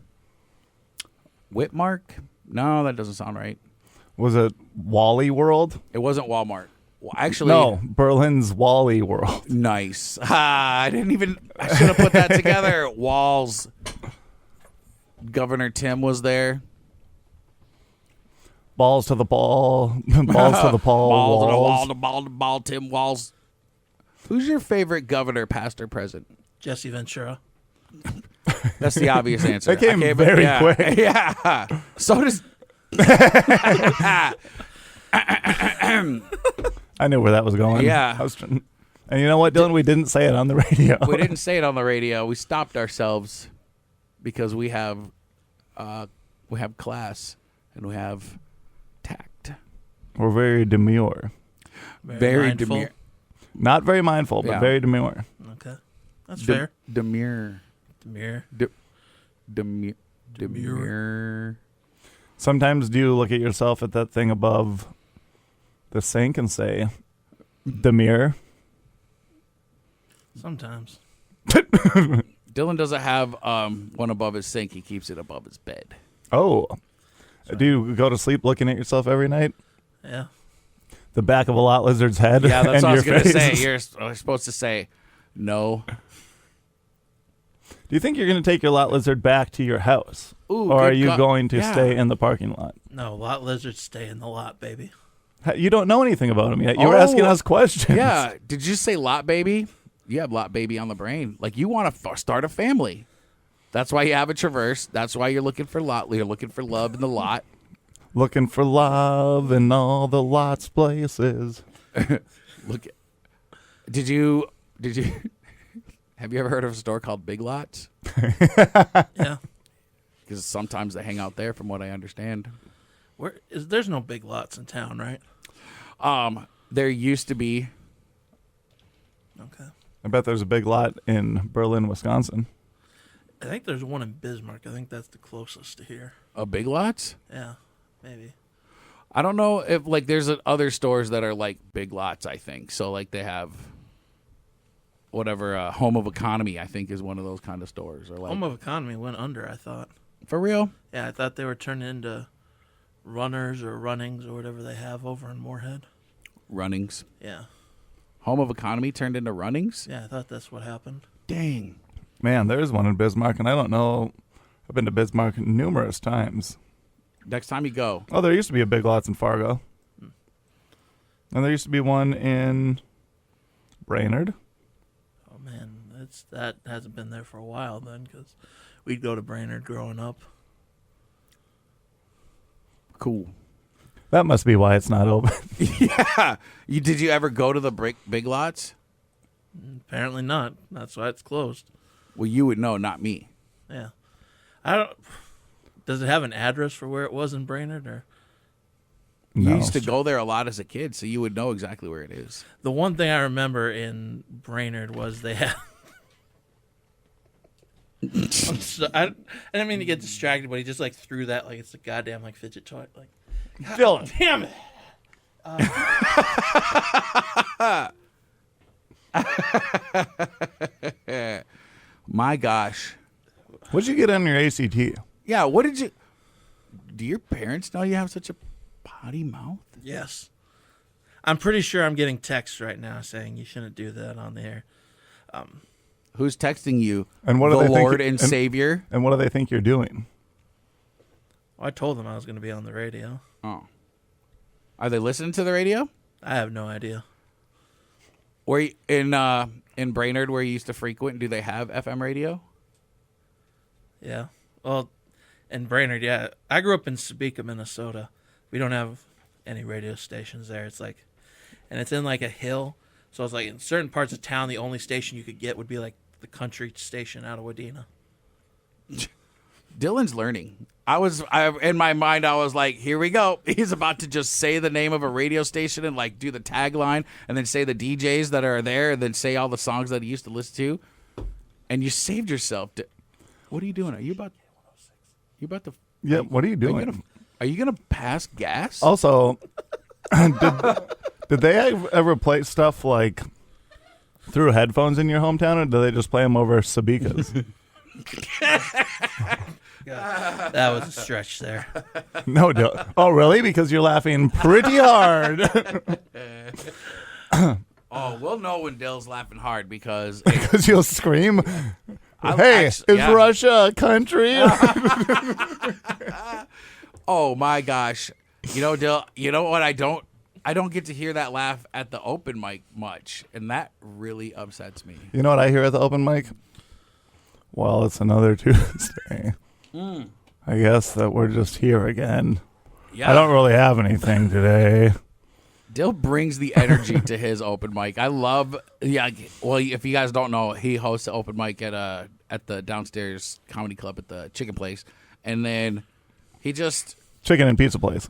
No, that doesn't sound right. Was it Wally World? It wasn't Walmart. Well, actually, no, Berlin's Wally World. Nice. I should have put that together. Walls. Governor Tim was there. Balls to the ball. Balls to the ball. Balls to the walls. wall, the ball, the ball, Tim Walls. Who's your favorite governor, past or present? Jesse Ventura. That's the obvious answer. That came very quick. Yeah. So does... I knew where that was going. Yeah. And you know what, Dylan? We didn't say it on the radio. We didn't say it on the radio. We stopped ourselves because we have class and we have tact. We're very demure. Very mindful. demure. Not very mindful, but Yeah. very demure. Okay. That's fair. Demure. Demure. Demure. Sometimes do you look at yourself at that thing above the sink and say, demure? Sometimes. Dylan doesn't have one above his sink. He keeps it above his bed. Oh. Do you go to sleep looking at yourself every night? Yeah. The back of a lot lizard's head. Yeah, that's and what I was your going to face. say. You're supposed to say no. Do you think you're going to take your lot lizard back to your house? Ooh, or are good you God. going to Yeah. stay in the parking lot? No, lot lizards stay in the lot, baby. You don't know anything about him yet. You're asking us questions. Yeah. Did you say lot baby? You have lot baby on the brain. Like you want to start a family. That's why you have a Traverse. That's why you're looking for lot. You're looking for love in the lot. Looking for love in all the lots places. Look. Did you? Have you ever heard of a store called Big Lots? Yeah. Because sometimes they hang out there, from what I understand. There's no big lots in town, right? There used to be. Okay. I bet there's a big lot in Berlin, Wisconsin. I think there's one in Bismarck. I think that's the closest to here. A Big Lots? Yeah, maybe. I don't know if like there's other stores that are like Big Lots. I think so. Like they have whatever Home of Economy. I think is one of those kind of stores. Or like Home of Economy went under, I thought. for real. Yeah, I thought they were turning into Runners or Runnings or whatever they have over in Moorhead. Runnings. Yeah. Home of Economy turned into Runnings. Yeah, I thought that's what happened. Dang. Man, there's one in Bismarck, and I don't know. I've been to Bismarck numerous times. Next time you go, Oh, there used to be a Big Lots in Fargo. And there used to be one in Brainerd. Oh man, that hasn't been there for a while then, because we'd go to Brainerd growing up. cool. That must be why it's not open. Yeah. Did you ever go to the Big Lots? Apparently not. That's why it's closed. Well, you would know, not me. Yeah. I don't. Does it have an address for where it was in Brainerd, or You No. used to go there a lot as a kid, so you would know exactly where it is. the one thing I remember in Brainerd was they had. I didn't mean to get distracted, but he just like threw that like it's a goddamn like fidget toy. Like, Dylan. damn it! My gosh. What'd you get on your ACT? Yeah, what did you... Do your parents know you have such a potty mouth? Yes, I'm pretty sure I'm getting texts right now saying you shouldn't do that on the air. Who's texting you? And what do the they think- Lord and and- Savior? And what do they think you're doing? Well, I told them I was going to be on the radio. Oh. Are they listening to the radio? I have no idea. Where you, in Brainerd, where you used to frequent, do they have FM radio? Yeah. Well, in Brainerd, yeah. I grew up in Sebeka, Minnesota. We don't have any radio stations there. It's like, and it's in like a hill. So it's like in certain parts of town, the only station you could get would be like the country station out of Wadena. Dylan's learning. In my mind, I was like, here we go. He's about to just say the name of a radio station and like do the tagline and then say the DJs that are there and then say all the songs that he used to listen to. And you saved yourself. What are you doing? Are you about to? Yeah. What are you doing? Are you gonna pass gas? Also, did they ever play stuff like through headphones in your hometown, or do they just play them over Sabikas? That was a stretch there. No, oh really? Because you're laughing pretty hard. Oh, we'll know when Dill's laughing hard because Because you'll scream. Hey, is Russia a country? oh my gosh. You know, Dill, you know what? I don't get to hear that laugh at the open mic much, and that really upsets me. You know what I hear at the open mic? Well, it's another Tuesday. I guess that we're just here again. Yeah. I don't really have anything today. Dill brings the energy to his open mic. I love, well, if you guys don't know, he hosts an open mic at the downstairs comedy club at the chicken place. And then he just... Chicken and pizza place.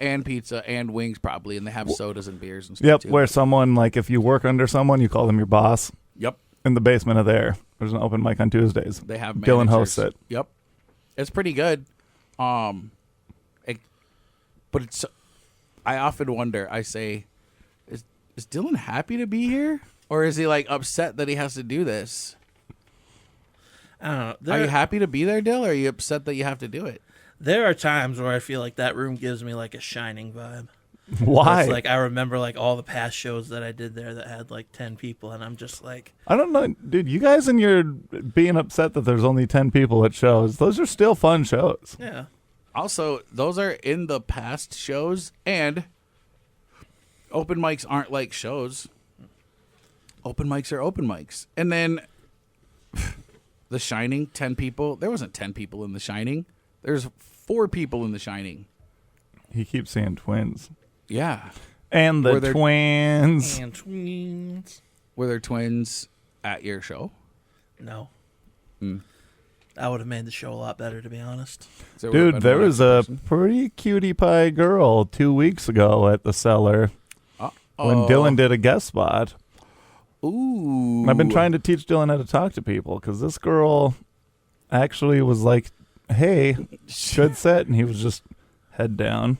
And pizza and wings probably. And they have sodas and beers and stuff too. Where someone, like if you work under someone, you call them your boss. Yep. In the basement of there. There's an open mic on Tuesdays. They have managers. Dylan hosts it. Yep. It's pretty good. But it's... I often wonder, I say, is Dylan happy to be here? Or is he like upset that he has to do this? I don't know. Are you happy to be there, Dill, or are you upset that you have to do it? There are times where I feel like that room gives me like a Shining vibe. Why? It's like I remember like all the past shows that I did there that had like 10 people, and I'm just like, I don't know, dude. You guys and your being upset that there's only 10 people at shows. Those are still fun shows. yeah. Also, those are in the past shows, and open mics aren't like shows. Open mics are open mics. And then The Shining, 10 people. There wasn't 10 people in The Shining. There's 4 people in The Shining. He keeps saying twins. Yeah. And the twins. And twins. Were there twins at your show? No. That would have made the show a lot better, to be honest. Dude, there was a pretty cutie pie girl 2 weeks ago at the Cellar when Dylan did a guest spot. Ooh. I've been trying to teach Dylan how to talk to people because this girl actually was like, hey, good set. And he was just head down.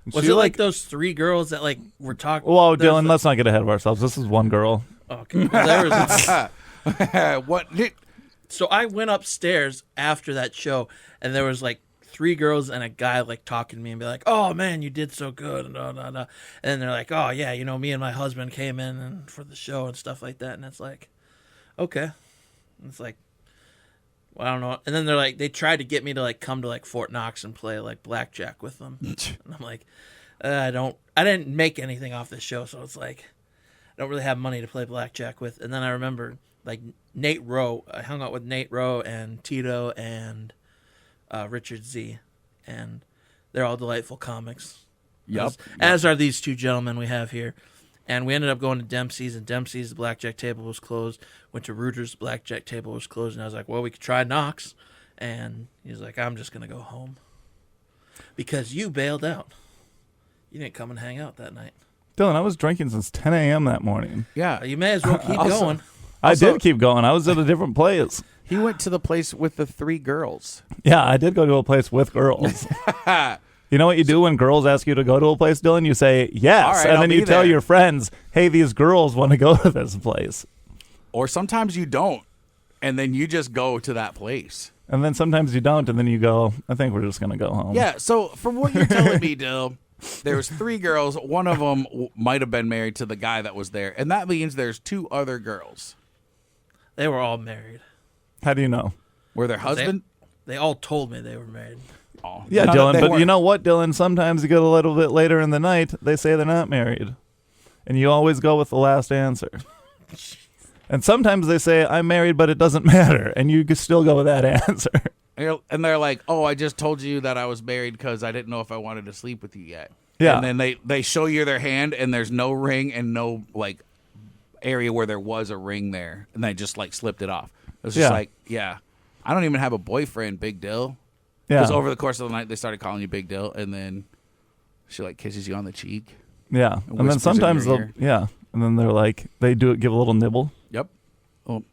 And Was she it like those 3 girls that like were talking? Whoa, Dylan, let's not get ahead of ourselves. This is one girl. Okay. Well, there was What? So I went upstairs after that show, and there was like 3 girls and a guy like talking to me and be like, "Oh man, you did so good," and and then they're like, "Oh yeah, you know, me and my husband came in and for the show and stuff like that," and it's like, okay, and it's like, well, I don't know, and then they're like, they tried to get me to like come to like Fort Knox and play like blackjack with them, and I'm like, I didn't make anything off this show, so it's like, I don't really have money to play blackjack with, and then I remember. Like Nate Rowe, I hung out with Nate Rowe and Tito and Richard Z, and they're all delightful comics. Yep. As are these 2 gentlemen we have here. And we ended up going to Dempsey's, and Dempsey's, the blackjack table was closed. Went to Reuter's, the blackjack table was closed, and I was like, well, we could try Knox. And he was like, I'm just going to go home. Because you bailed out. You didn't come and hang out that night. Dylan, I was drinking since 10 a.m. that morning. Yeah. You may as well keep going. I did keep going. I was at a different place. He went to the place with the 3 girls. Yeah, I did go to a place with girls. You know what you do when girls ask you to go to a place, Dylan? You say yes, all right, and I'll then be you tell there. your friends, hey, these girls want to go to this place. Or sometimes you don't, and then you just go to that place. And then sometimes you don't, and then you go, I think we're just going to go home. Yeah, so from what you're telling me, Dill, there was 3 girls. One of them might have been married to the guy that was there, and that means there's 2 other girls. They were all married. How do you know? Were their husband? They all told me they were married. Oh. Yeah, No, Dylan, they but weren't. you know what, Dylan? Sometimes you get a little bit later in the night, they say they're not married. And you always go with the last answer. And sometimes they say, I'm married, but it doesn't matter. And you can still go with that answer. And they're like, oh, I just told you that I was married because I didn't know if I wanted to sleep with you yet. Yeah. And then they show you their hand, and there's no ring and no, like, area where there was a ring there, and I just like slipped it off. It was just like, I don't even have a boyfriend, Big Dill. Because over the course of the night, they started calling you Big Dill, and then she like kisses you on the cheek. Yeah, and then sometimes they'll and then they're like give a little nibble. Yep. Oh.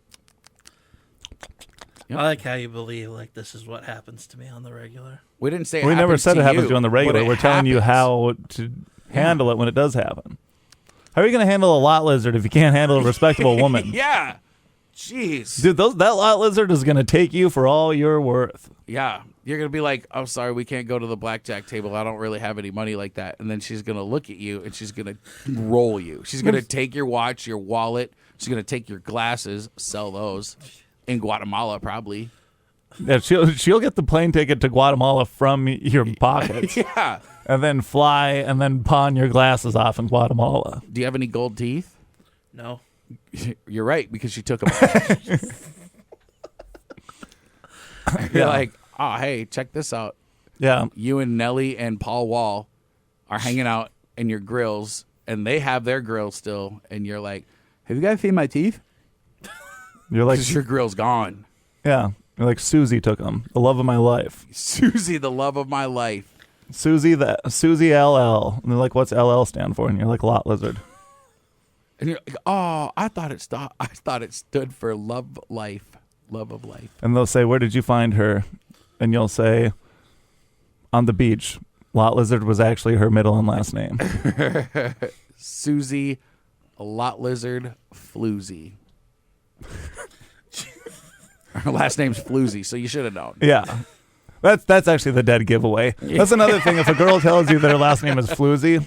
I like how you believe like this is what happens to me on the regular. We didn't say we never said it happens to you on the regular. We're telling you how to handle it when it does happen. How are you going to handle a lot lizard if you can't handle a respectable woman? Yeah. Jeez. Dude, that lot lizard is going to take you for all you're worth. Yeah. You're going to be like, I'm sorry, we can't go to the blackjack table. I don't really have any money like that. And then she's going to look at you and she's going to roll you. She's going to take your watch, your wallet. She's going to take your glasses, sell those in Guatemala probably. Yeah, she'll get the plane ticket to Guatemala from your pockets. Yeah. And then fly and then pawn your glasses off in Guatemala. Do you have any gold teeth? No. You're right, because she took them. You're like, oh, hey, check this out. Yeah. You and Nelly and Paul Wall are hanging out in your grills, and they have their grills still, and you're like, have you guys seen my teeth? You're like, your grill's gone. Yeah. You're like, Susie took them. The love of my life. Susie, the love of my life. Susie LL. And they're like, what's LL stand for? And you're like, lot lizard. And you're like, oh, I thought it stood for love of life. And they'll say, where did you find her? And you'll say, on the beach. Lot lizard was actually her middle and last name. Susie, lot lizard, floozy. Her last name's Floozy, so you should have known. Yeah. That's actually the dead giveaway. That's another thing. If a girl tells you that her last name is Floozy,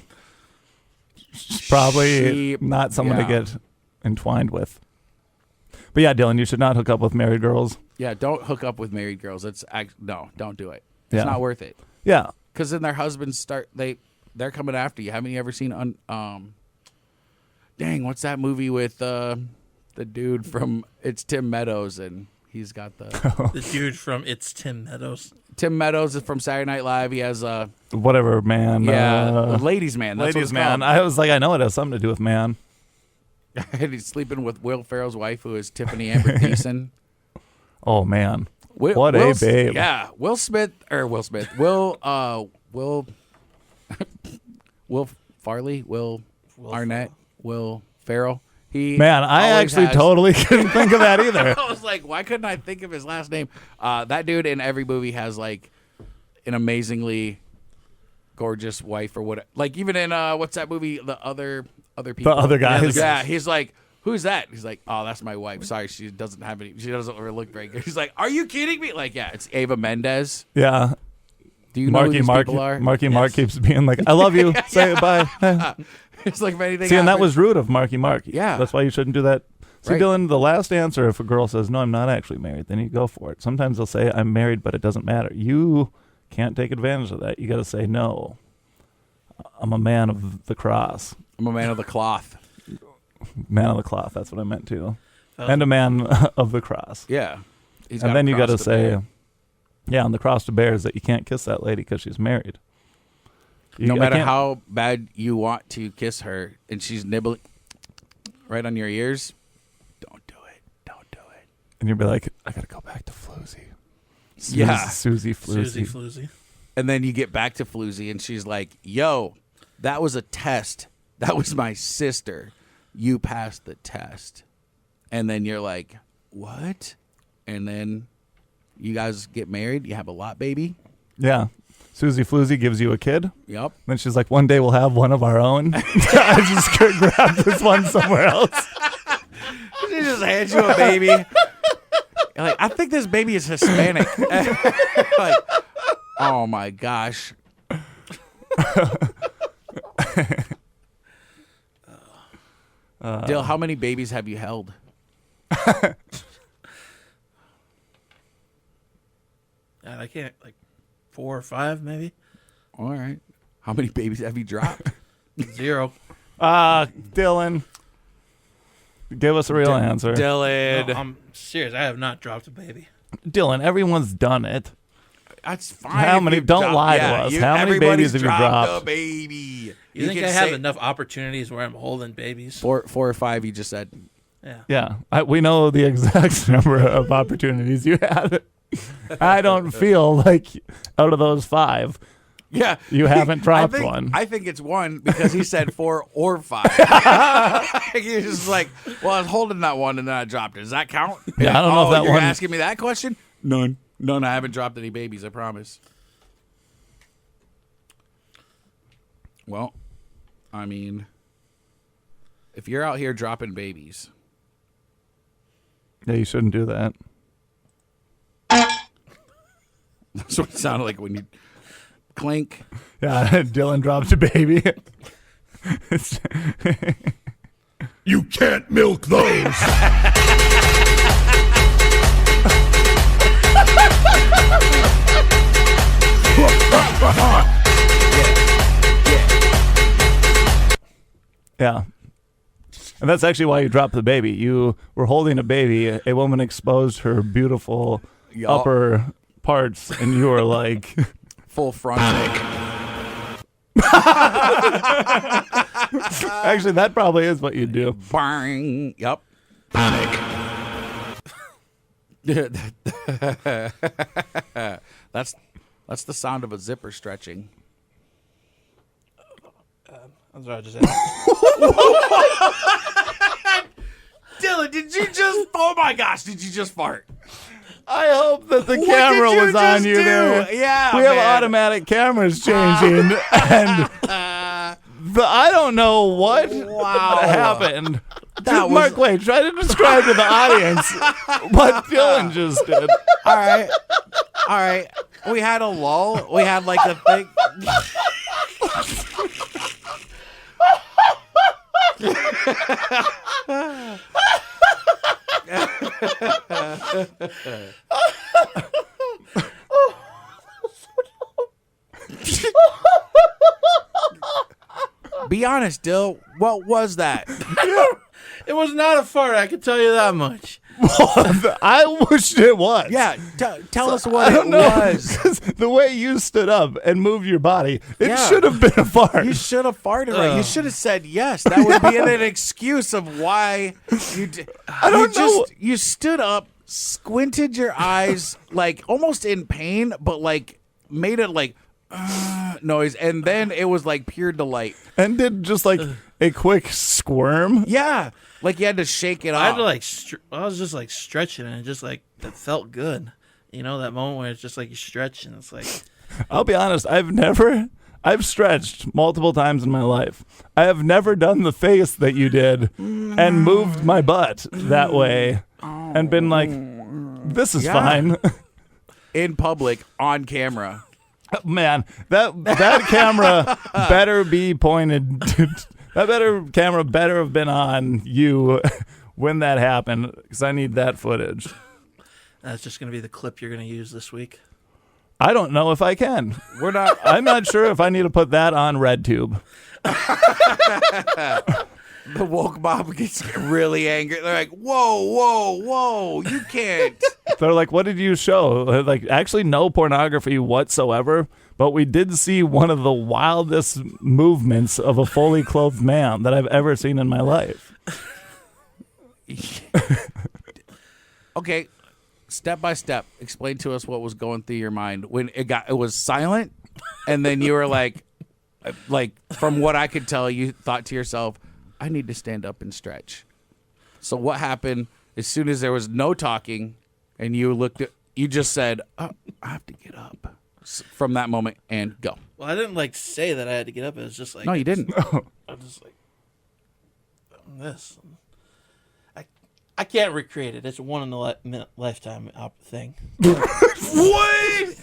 she's probably not someone to get entwined with. But yeah, Dylan, you should not hook up with married girls. Yeah, don't hook up with married girls. No, don't do it. It's not worth it. Yeah. Because then their husbands they're coming after you. Haven't you ever seen dang, what's that movie with the dude from It's Tim Meadows, and he's got the dude from It's Tim Meadows. Tim Meadows is from Saturday Night Live. He has whatever, man. Ladies Man. That's Ladies Man. I was like, I know it has something to do with man. And he's sleeping with Will Ferrell's wife, who is Tiffany Amber Thiessen. Oh man, what a babe. Yeah, Will Farley, Will Arnett, Will Ferrell. I actually totally couldn't think of that either. I was like, why couldn't I think of his last name? That dude in every movie has like an amazingly gorgeous wife or what. Like even in what's that movie? The other people. The other guys. Yeah, he's like, who's that? He's like, oh, that's my wife. Sorry, she doesn't really look very good. He's like, are you kidding me? Like, yeah, it's Ava Mendez. Yeah. Do you know who these people are? Mark keeps being like, I love you. Say goodbye. It's like if anything. See, and that was rude of Marky Mark. Yeah. That's why you shouldn't do that. See, Right. Dylan, the last answer, if a girl says, no, I'm not actually married, then you go for it. Sometimes they'll say, I'm married, but it doesn't matter. You can't take advantage of that. You got to say, no, I'm a man of the cross. I'm a man of the cloth. Man of the cloth. That's what I meant too. And a man of the cross. Yeah. And then you got to say, yeah, on the cross to bear is that you can't kiss that lady because she's married. No matter how bad you want to kiss her and she's nibbling right on your ears, don't do it. Don't do it. And you'll be like, I got to go back to Floozy. Yeah. Susie Floozy. Susie Floozy. And then you get back to Floozy and she's like, yo, that was a test. That was my sister. You passed the test. And then you're like, what? And then you guys get married. You have a lot baby. Yeah. Susie Floozy gives you a kid. Yep. Then she's like, one day we'll have one of our own. I just could grab this one somewhere else. She just hands you a baby. You're like, I think this baby is Hispanic. Like, oh my gosh. Dill, how many babies have you held? I can't, like 4 or 5 maybe. All right. How many babies have you dropped? 0. Dylan, give us a real answer. Dylan. No, I'm serious. I have not dropped a baby. Dylan, everyone's done it. That's fine. How if many? you Don't drop- lie to yeah, us. How many everybody's babies have you dropped? A baby. You think can I have say- enough opportunities where I'm holding babies? Four or five, you just said. Yeah. Yeah, we know the exact number of opportunities you had. I don't feel like out of those 5, Yeah. you haven't dropped one. I think it's 1 because he said 4 or 5. He's just like, well, I was holding that one and then I dropped it. Does that count? Yeah, I don't know if that you're one- asking me that question? None. I haven't dropped any babies, I promise. Well, I mean, if you're out here dropping babies. Yeah, you shouldn't do that. That's what it sounded like when you clink. Yeah, Dylan drops a baby. It's- You can't milk those. yeah. And that's actually why you dropped the baby. You were holding a baby. A woman exposed her beautiful Yup. upper parts, and you were like, Full frontal. actually, that probably is what you do. Bang. Yep. That's the sound of a zipper stretching. That's what I just said. Dylan, did you just? Oh my gosh, did you just fart? I hope that the What camera did you was on just you do? there. Yeah, we have man. automatic cameras changing, and I don't know what happened. That was- Mark, wait, try to describe to the audience what Dylan just did. All right. We had a lull. We had like a thing. Be honest, Dill. What was that? It was not a fart, I can tell you that much. I wished it was. Yeah, tell us what I don't it know. was. 'Cause the way you stood up and moved your body, it Yeah. should have been a fart. You should have farted right. You should have said yes. That would be an excuse of why you did. I don't know. You stood up, squinted your eyes, like almost in pain, but like made it like noise, and then it was like pure delight. And did just like a quick squirm. Yeah, like you had to shake it I had off. to like, I was just like stretching, and it just like it felt good. You know that moment where it's just like you stretch, and it's like I'll be honest, I've stretched multiple times in my life. I have never done the face that you did and moved my butt that way and been like, this is Yeah. fine. in public on camera. Man, that camera better be pointed. Camera better have been on you when that happened, because I need that footage. that's just gonna be the clip you're gonna use this week. I don't know if I can. We're not. I'm not sure if I need to put that on RedTube. The woke mob gets really angry. They're like, whoa, you can't. They're like, what did you show? Like, actually, no pornography whatsoever, but we did see one of the wildest movements of a fully clothed man that I've ever seen in my life. Okay, step by step, explain to us what was going through your mind when it was silent, and then you were like from what I could tell, you thought to yourself, I need to stand up and stretch. So what happened as soon as there was no talking, and you just said, oh, I have to get up from that moment and go. Well, I didn't like say that I had to get up. It was just like No, you didn't. I'm just like this. I can't recreate it. It's a one in a lifetime thing. What?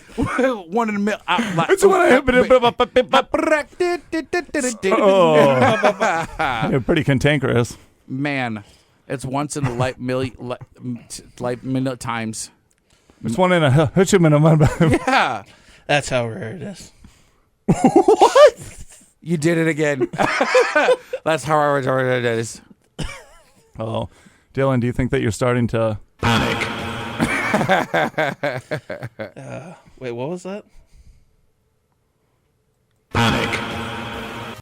One in a million. It's when I You're pretty cantankerous. Man, it's once in a million times. It's one in a Yeah. That's how rare it is. You did it again. That's how hard it is. Oh, Dylan, do you think that you're starting to panic? Wait, what was that? Panic.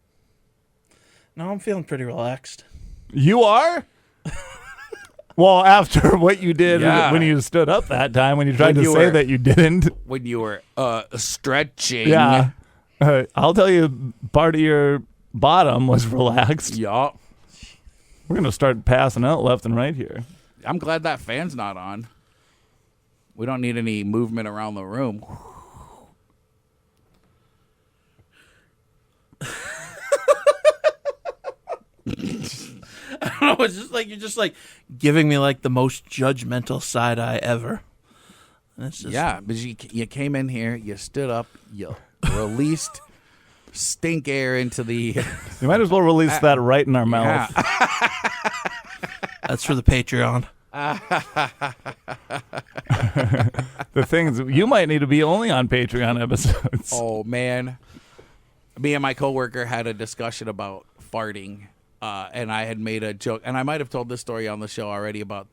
No, I'm feeling pretty relaxed. You are? Well, after what you did Yeah. when you stood up that time, when you tried When to you say were- that you didn't. When you were stretching. Yeah. I'll tell you, part of your bottom was relaxed. Yup. We're going to start passing out left and right here. I'm glad that fan's not on. We don't need any movement around the room. I don't know. It's just like you're just like giving me like the most judgmental side eye ever. And it's just, Yeah, because you came in here, you stood up, you released stink air into the... You might as well release that right in our mouth. Yeah. that's for the Patreon. The things you might need to be only on Patreon episodes. Oh, man. Me and my coworker had a discussion about farting, and I had made a joke, and I might have told this story on the show already about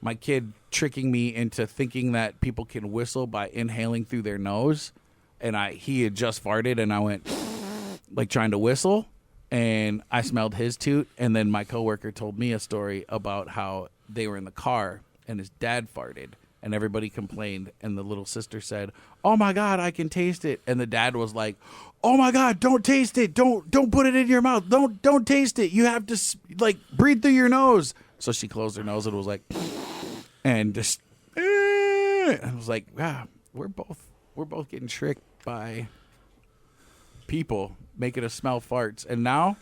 my kid tricking me into thinking that people can whistle by inhaling through their nose, and he had just farted, and I went like trying to whistle, and I smelled his toot, and then my coworker told me a story about how they were in the car and his dad farted, and everybody complained, and the little sister said, "Oh my God, I can taste it," and the dad was like, "Oh my God, don't taste it! Don't put it in your mouth! Don't taste it! You have to like breathe through your nose." So she closed her nose and was like, and just, and I was like, "Wow, we're both getting tricked by people making us smell farts." And now,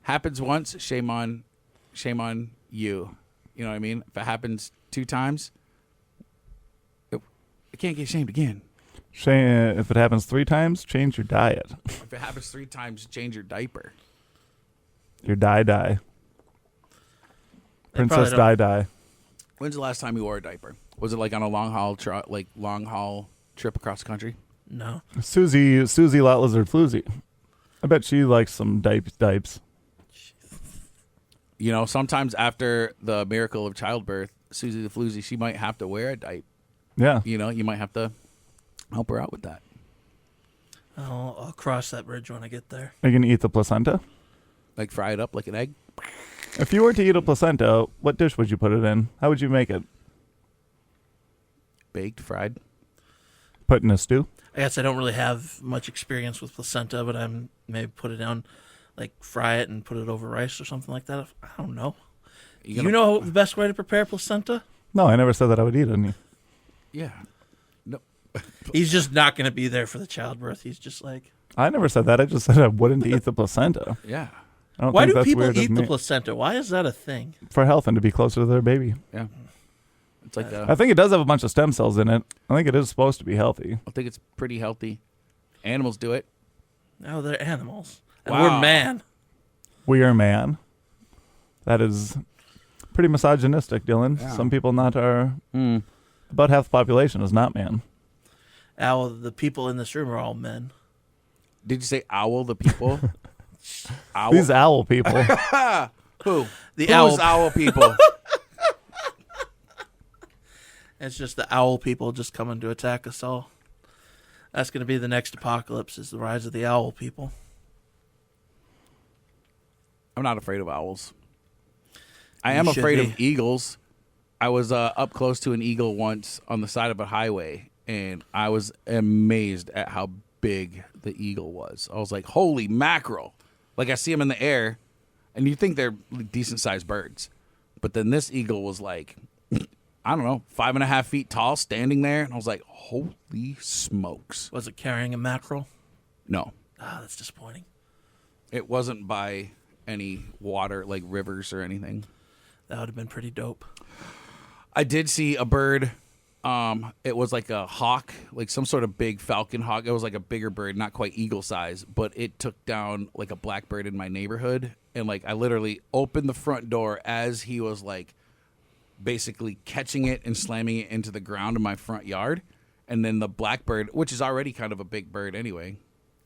happens once, shame on you. You know what I mean? If it happens 2 times, it can't get shamed again. If it happens 3 times, change your diet. If it happens 3 times, change your diaper. Your die. They Princess probably die. When's the last time you wore a diaper? Was it like on a long haul trip across the country? No. Susie Lot Lizard Floozy. I bet she likes some dipes. Sometimes after the miracle of childbirth, Susie the Floozy, she might have to wear a diaper. Yeah. You might have to help her out with that. I'll cross that bridge when I get there. Are you going to eat the placenta? Like fry it up like an egg. If you were to eat a placenta, what dish would you put it in? How would you make it? Baked, fried. Put in a stew? I guess I don't really have much experience with placenta, but I'm maybe put it down, like fry it and put it over rice or something like that. I don't know. You know the best way to prepare placenta? No, I never said that I would eat any. Yeah. No. He's just not going to be there for the childbirth. He's just like... I never said that. I just said I wouldn't eat the placenta. Yeah. I don't Why think do that's people weird of eat the me. placenta? Why is that a thing? For health and to be closer to their baby. Yeah. It's like I think it does have a bunch of stem cells in it. I think it is supposed to be healthy. I think it's pretty healthy. Animals do it. No, they're animals. And Wow. we're man. We are man. That is pretty misogynistic, Dylan. Yeah. Some people about half the population is not man. Owl, the people in this room are all men. Did you say owl the people? Owl? These owl people. Who? The Who's owl. owl people? It's just the owl people just coming to attack us all. That's going to be the next apocalypse, is the rise of the owl people. I'm not afraid of owls. I am You should afraid be. of eagles. I was up close to an eagle once on the side of a highway, and I was amazed at how big the eagle was. I was like, holy mackerel. Like, I see them in the air, and you think they're decent-sized birds. But then this eagle was like, I don't know, 5.5 feet tall, standing there, and I was like, holy smokes. Was it carrying a mackerel? No, Ah, that's disappointing. it wasn't by any water, like rivers or anything. That would have been pretty dope. I did see a bird. It was like a hawk, like some sort of big falcon hawk. It was like a bigger bird, not quite eagle size, but it took down like a blackbird in my neighborhood. And like I literally opened the front door as he was like basically catching it and slamming it into the ground in my front yard. And then the blackbird, which is already kind of a big bird anyway,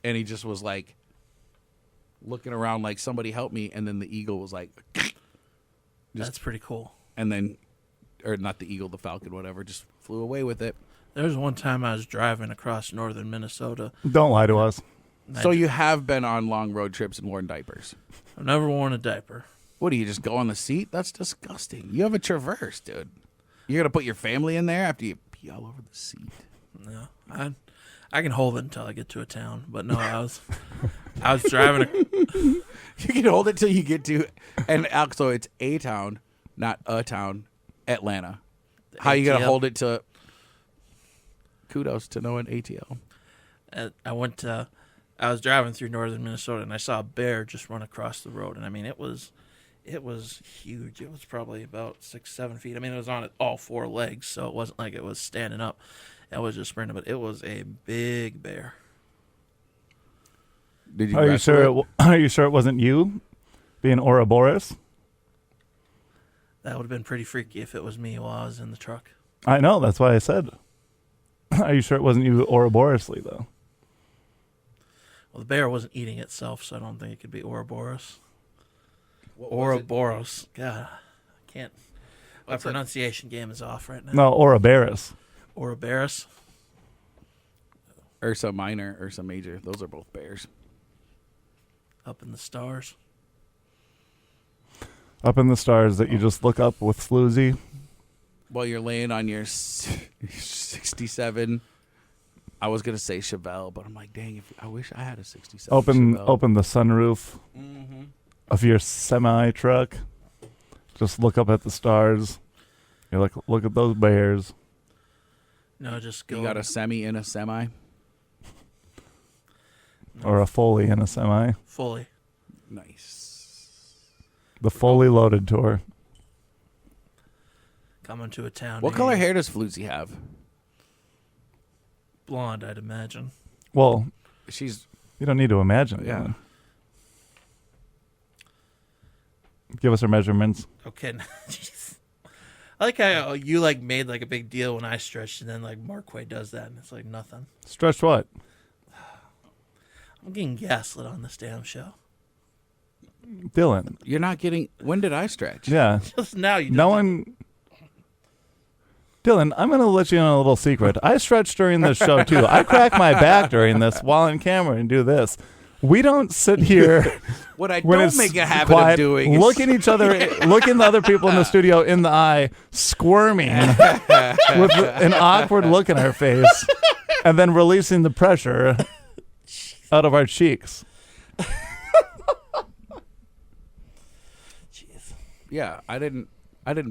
and he just was like looking around like, somebody help me. And then the eagle was like, That's pretty cool. and then or not the eagle, the falcon, whatever, just flew away with it. There was one time I was driving across northern Minnesota. Don't lie to us. So you have been on long road trips and worn diapers. I've never worn a diaper. What, do you just go on the seat? That's disgusting. You have a Traverse, dude. You're going to put your family in there after you pee all over the seat. No, I can hold it until I get to a town. But no, I was driving. You can hold it till you get to, and so it's a town, not a town, Atlanta. How you going to hold it to? Kudos to knowing ATL. I was driving through northern Minnesota and I saw a bear just run across the road. And I mean, it was huge. It was probably about 6-7 feet. I mean, it was on all four legs, so it wasn't like it was standing up. It was just sprinting, but it was a big bear. Did you? Are you sure? Are you sure it wasn't you, being Ouroboros? That would have been pretty freaky if it was me while I was in the truck. I know. That's why I said. Are you sure it wasn't you Ouroborosly though? Well, the bear wasn't eating itself, so I don't think it could be Ouroboros. Ouroboros. God, I can't. My pronunciation game is off right now. No, Ouroboros. Ouroboros. Ursa Minor, Ursa Major. Those are both bears. Up in the stars. Up in the stars that you just look up with floozy. While you're laying on your 67, I was gonna say Chevelle, but I'm like, dang, I wish I had a 67. Open Chevelle. the sunroof of your semi truck. Just look up at the stars. You're like, look at those bears. No, just go. You got a semi in a semi? Or a Foley in a semi. Fully. Nice. The Foley loaded tour. Coming to a town. What color hair does Floozy have? Blonde, I'd imagine. Well, She's you don't need to imagine it. Yeah. Man. Give us her measurements. Okay. Jeez. I like how you like made like a big deal when I stretched, and then like Markway does that, and it's like nothing. Stretch what? I'm getting gaslit on this damn show. Dylan. you're not getting. When did I stretch? Yeah. Just now you. No did one. Dylan, I'm going to let you in on a little secret. I stretch during this show, too. I crack my back during this while on camera and do this. We don't sit here What I when don't it's make a habit quiet, of doing looking each other, looking the other people in the studio in the eye, squirming with an awkward look in our face, and then releasing the pressure out of our cheeks. Jeez. Yeah, I didn't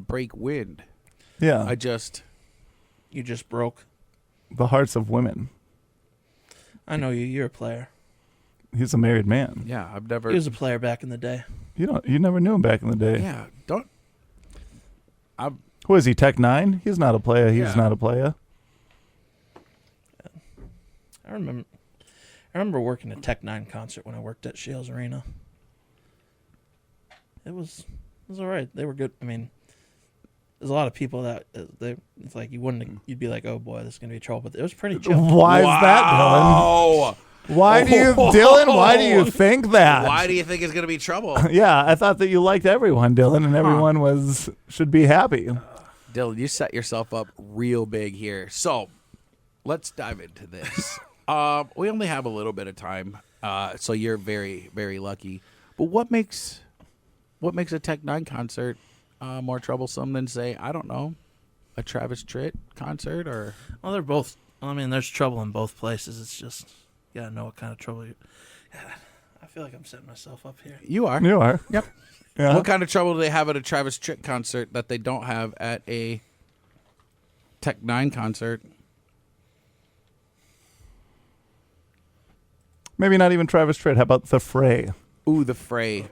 break wind. Yeah, You just broke. the hearts of women. I know you. You're a player. He's a married man. Yeah, I've never. He was a player back in the day. You never knew him back in the day. Yeah, don't. Who is he? Tech 9? He's not a player. He's Yeah. not a player. I remember working a Tech 9 concert when I worked at Shields Arena. It was all right. They were good. I mean, there's a lot of people that it's like you'd be like, oh boy, this is gonna be trouble. But it was pretty chill. Why is that, Dylan? Oh, Why do you, Dylan? Why do you think that? why do you think it's gonna be trouble? Yeah, I thought that you liked everyone, Dylan, and everyone should be happy. Dylan, you set yourself up real big here. So let's dive into this. We only have a little bit of time, so you're very, very lucky. But what makes a Tech 9 concert more troublesome than, say, I don't know, a Travis Tritt concert? Or Well, they're both. I mean, there's trouble in both places. It's just you gotta know what kind of trouble. I feel like I'm setting myself up here. you are? You are. Yep. Yeah. What kind of trouble do they have at a Travis Tritt concert that they don't have at a Tech 9 concert? Maybe not even Travis Tritt. How about the Fray? Ooh, the Fray.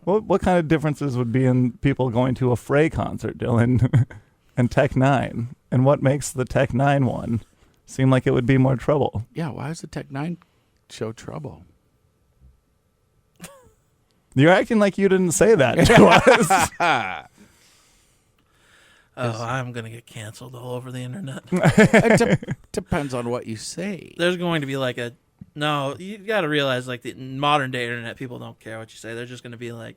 What kind of differences would be in people going to a Fray concert, Dylan, and Tech 9? And what makes the Tech 9 one seem like it would be more trouble? Yeah, why is the Tech 9 show trouble? You're acting like you didn't say that to us. Oh, I'm gonna get canceled all over the internet. It depends on what you say. There's going to be like a no. You got to realize, like the modern day internet, people don't care what you say. They're just going to be like,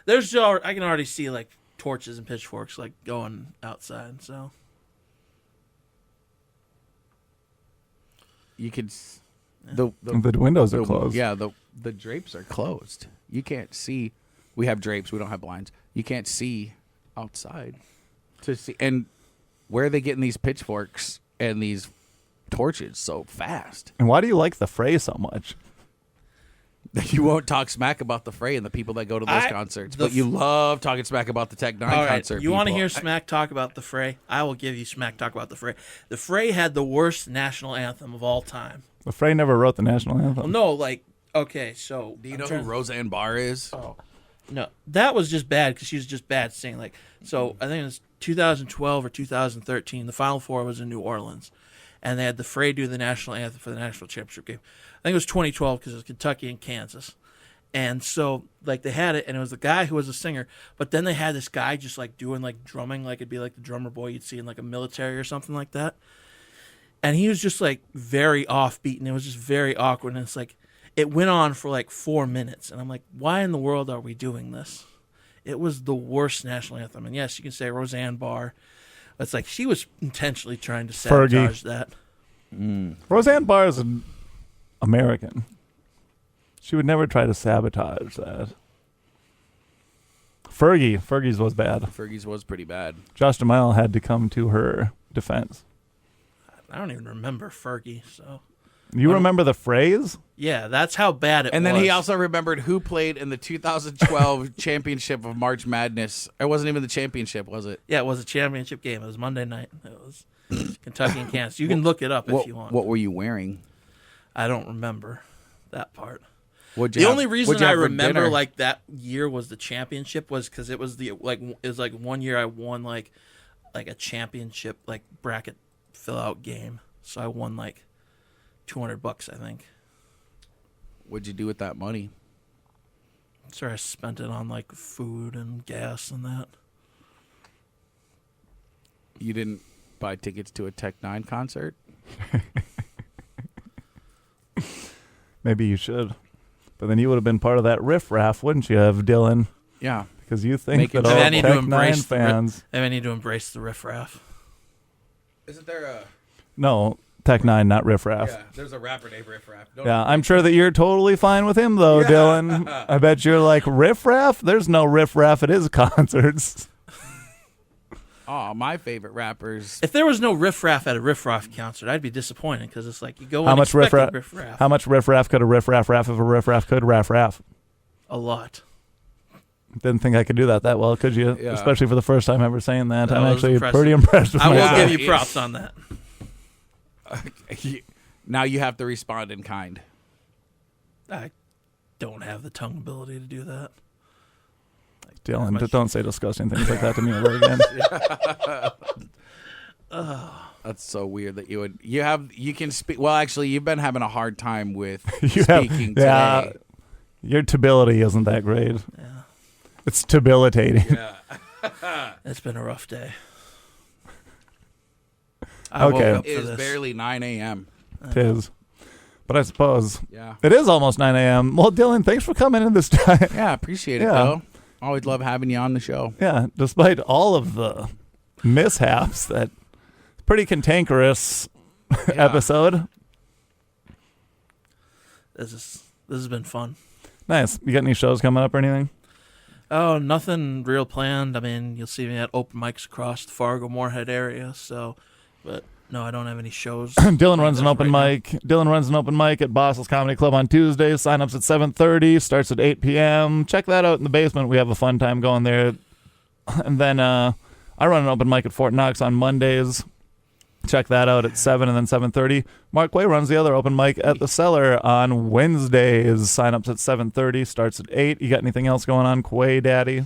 I can already see like torches and pitchforks like going outside. So You could. The windows are the- closed. Yeah, the drapes are closed. You can't see. We have drapes. We don't have blinds. You can't see outside to see. And where are they getting these pitchforks and these torches so fast? And why do you like the Fray so much? You won't talk smack about the Fray and the people that go to those concerts, but you love talking smack about the Tech 9 all right, concert. you want to people. hear smack talk about the Fray? I will give you smack talk about the Fray. The Fray had the worst national anthem of all time. The Fray never wrote the national anthem. Well, no, like okay, so Do you know who Roseanne Barr is? Oh. No, that was just bad because she was just bad singing. Like, so I think it was 2012 or 2013. The Final Four was in New Orleans, and they had the Fray do the national anthem for the national championship game. I think it was 2012 because it was Kentucky and Kansas, and so like they had it, and it was the guy who was a singer, but then they had this guy just like doing like drumming, like it'd be like the drummer boy you'd see in like a military or something like that, and he was just like very offbeat, and it was just very awkward, and it's like. It went on for like 4 minutes, and I'm like, why in the world are we doing this? It was the worst national anthem. And yes, you can say Roseanne Barr. It's like she was intentionally trying to sabotage that. Roseanne Barr is an American. She would never try to sabotage that. Fergie's was bad. Fergie's was pretty bad. Josh Duhamel had to come to her defense. I don't even remember Fergie, so. You remember the phrase? Yeah, that's how bad it was. And then he also remembered who played in the 2012 championship of March Madness. It wasn't even the championship, was it? Yeah, it was a championship game. It was Monday night. It was Kentucky and Kansas. You can look it up if you want. What were you wearing? I don't remember that part. What'd you The have- only what'd reason you I have for remember dinner? like that year was the championship was because it was one year I won like a championship like bracket fill out game. So I won like $200, I think. What'd you do with that money? So I spent it on like food and gas and that. You didn't buy tickets to a Tech 9 concert? Maybe you should. But then you would have been part of that riffraff, wouldn't you have, Dylan? Yeah. Because you think Make it- that all Maybe I need to Tech 9 embrace fans... Maybe I need to embrace the riffraff. Isn't there a... No, Tech 9, not riffraff. Yeah, there's a rapper named Riff Raff. Yeah, I'm sure that you're totally fine with him, though, Dylan. I bet you're like, riffraff? There's no riffraff at his concerts. Oh, my favorite rappers. If there was no riffraff at a riffraff concert, I'd be disappointed because it's like you go How in much expecting riffraff? riffraff. How much riffraff could a riffraff raff if a riffraff could raff? A lot. Didn't think I could do that well, could you? Yeah. Especially for the first time ever saying that. That I'm was actually impressive. pretty impressed with I will myself. give you props on that. Now you have to respond in kind. I don't have the tongue ability to do that. Dylan, just don't say disgusting things like that to me ever again. That's so weird that you can speak. Well, actually, you've been having a hard time with You have- speaking yeah. today. Your tability isn't that great. Yeah. It's debilitating. Yeah. It's been a rough day. I Okay. woke up It for is this. barely 9 a.m. Tis. But I suppose Yeah. it is almost 9 a.m. Well, Dylan, thanks for coming in this time. Yeah, appreciate it, Yeah. though. Always love having you on the show. Yeah, despite all of the mishaps, that pretty cantankerous episode. This has been fun. Nice. You got any shows coming up or anything? Oh, nothing real planned. I mean, you'll see me at open mics across the Fargo Moorhead area. So, but no, I don't have any shows. Dylan runs an Right open now. mic. Dylan runs an open mic at Bossel's Comedy Club on Tuesdays. Sign-ups at 7:30. Starts at 8 p.m. Check that out in the basement. We have a fun time going there. And then I run an open mic at Fort Knox on Mondays. Check that out at 7 and then 7:30. Mark Way runs the other open mic at the Cellar on Wednesdays. Sign-ups at 7:30. Starts at 8. You got anything else going on, Quay Daddy?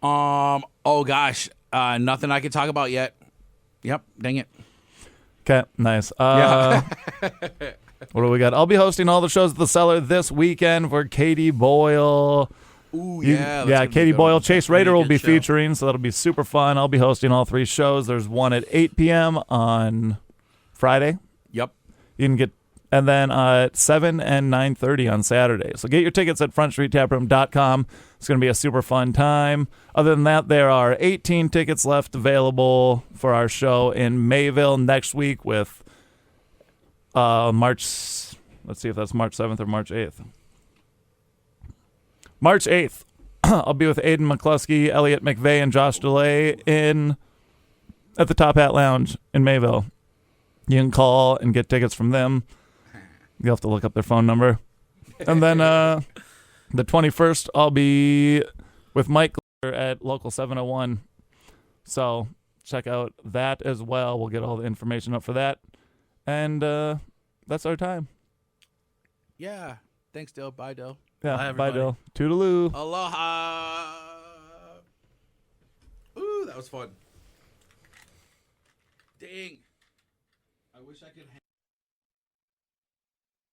Oh gosh, nothing I can talk about yet. Yep, dang it. Okay, nice. Yeah. What do we got? I'll be hosting all the shows at the Cellar this weekend for Katie Boyle. Ooh, You- yeah. that's yeah, gonna be Katie good. Boyle. Chase Rader will good be show. featuring, so that'll be super fun. I'll be hosting all 3 shows. There's one at 8 p.m. on Friday. Yep. You can get and then at 7 and 9:30 on Saturday. So get your tickets at frontstreettaproom.com. It's going to be a super fun time. Other than that, there are 18 tickets left available for our show in Mayville next week with March. Let's see if that's March 7th or March 8th. March 8th. I'll be with Aiden McCluskey, Elliot McVeigh, and Josh DeLay at the Top Hat Lounge in Mayville. You can call and get tickets from them. You'll have to look up their phone number. And then the 21st, I'll be with Mike at Local 701. So check out that as well. We'll get all the information up for that. And that's our time. Yeah. Thanks, Dill. Bye, Dill. Yeah, Bye, bye, everybody. Dill. Toodaloo. Aloha. Ooh, that was fun. Dang. I wish I could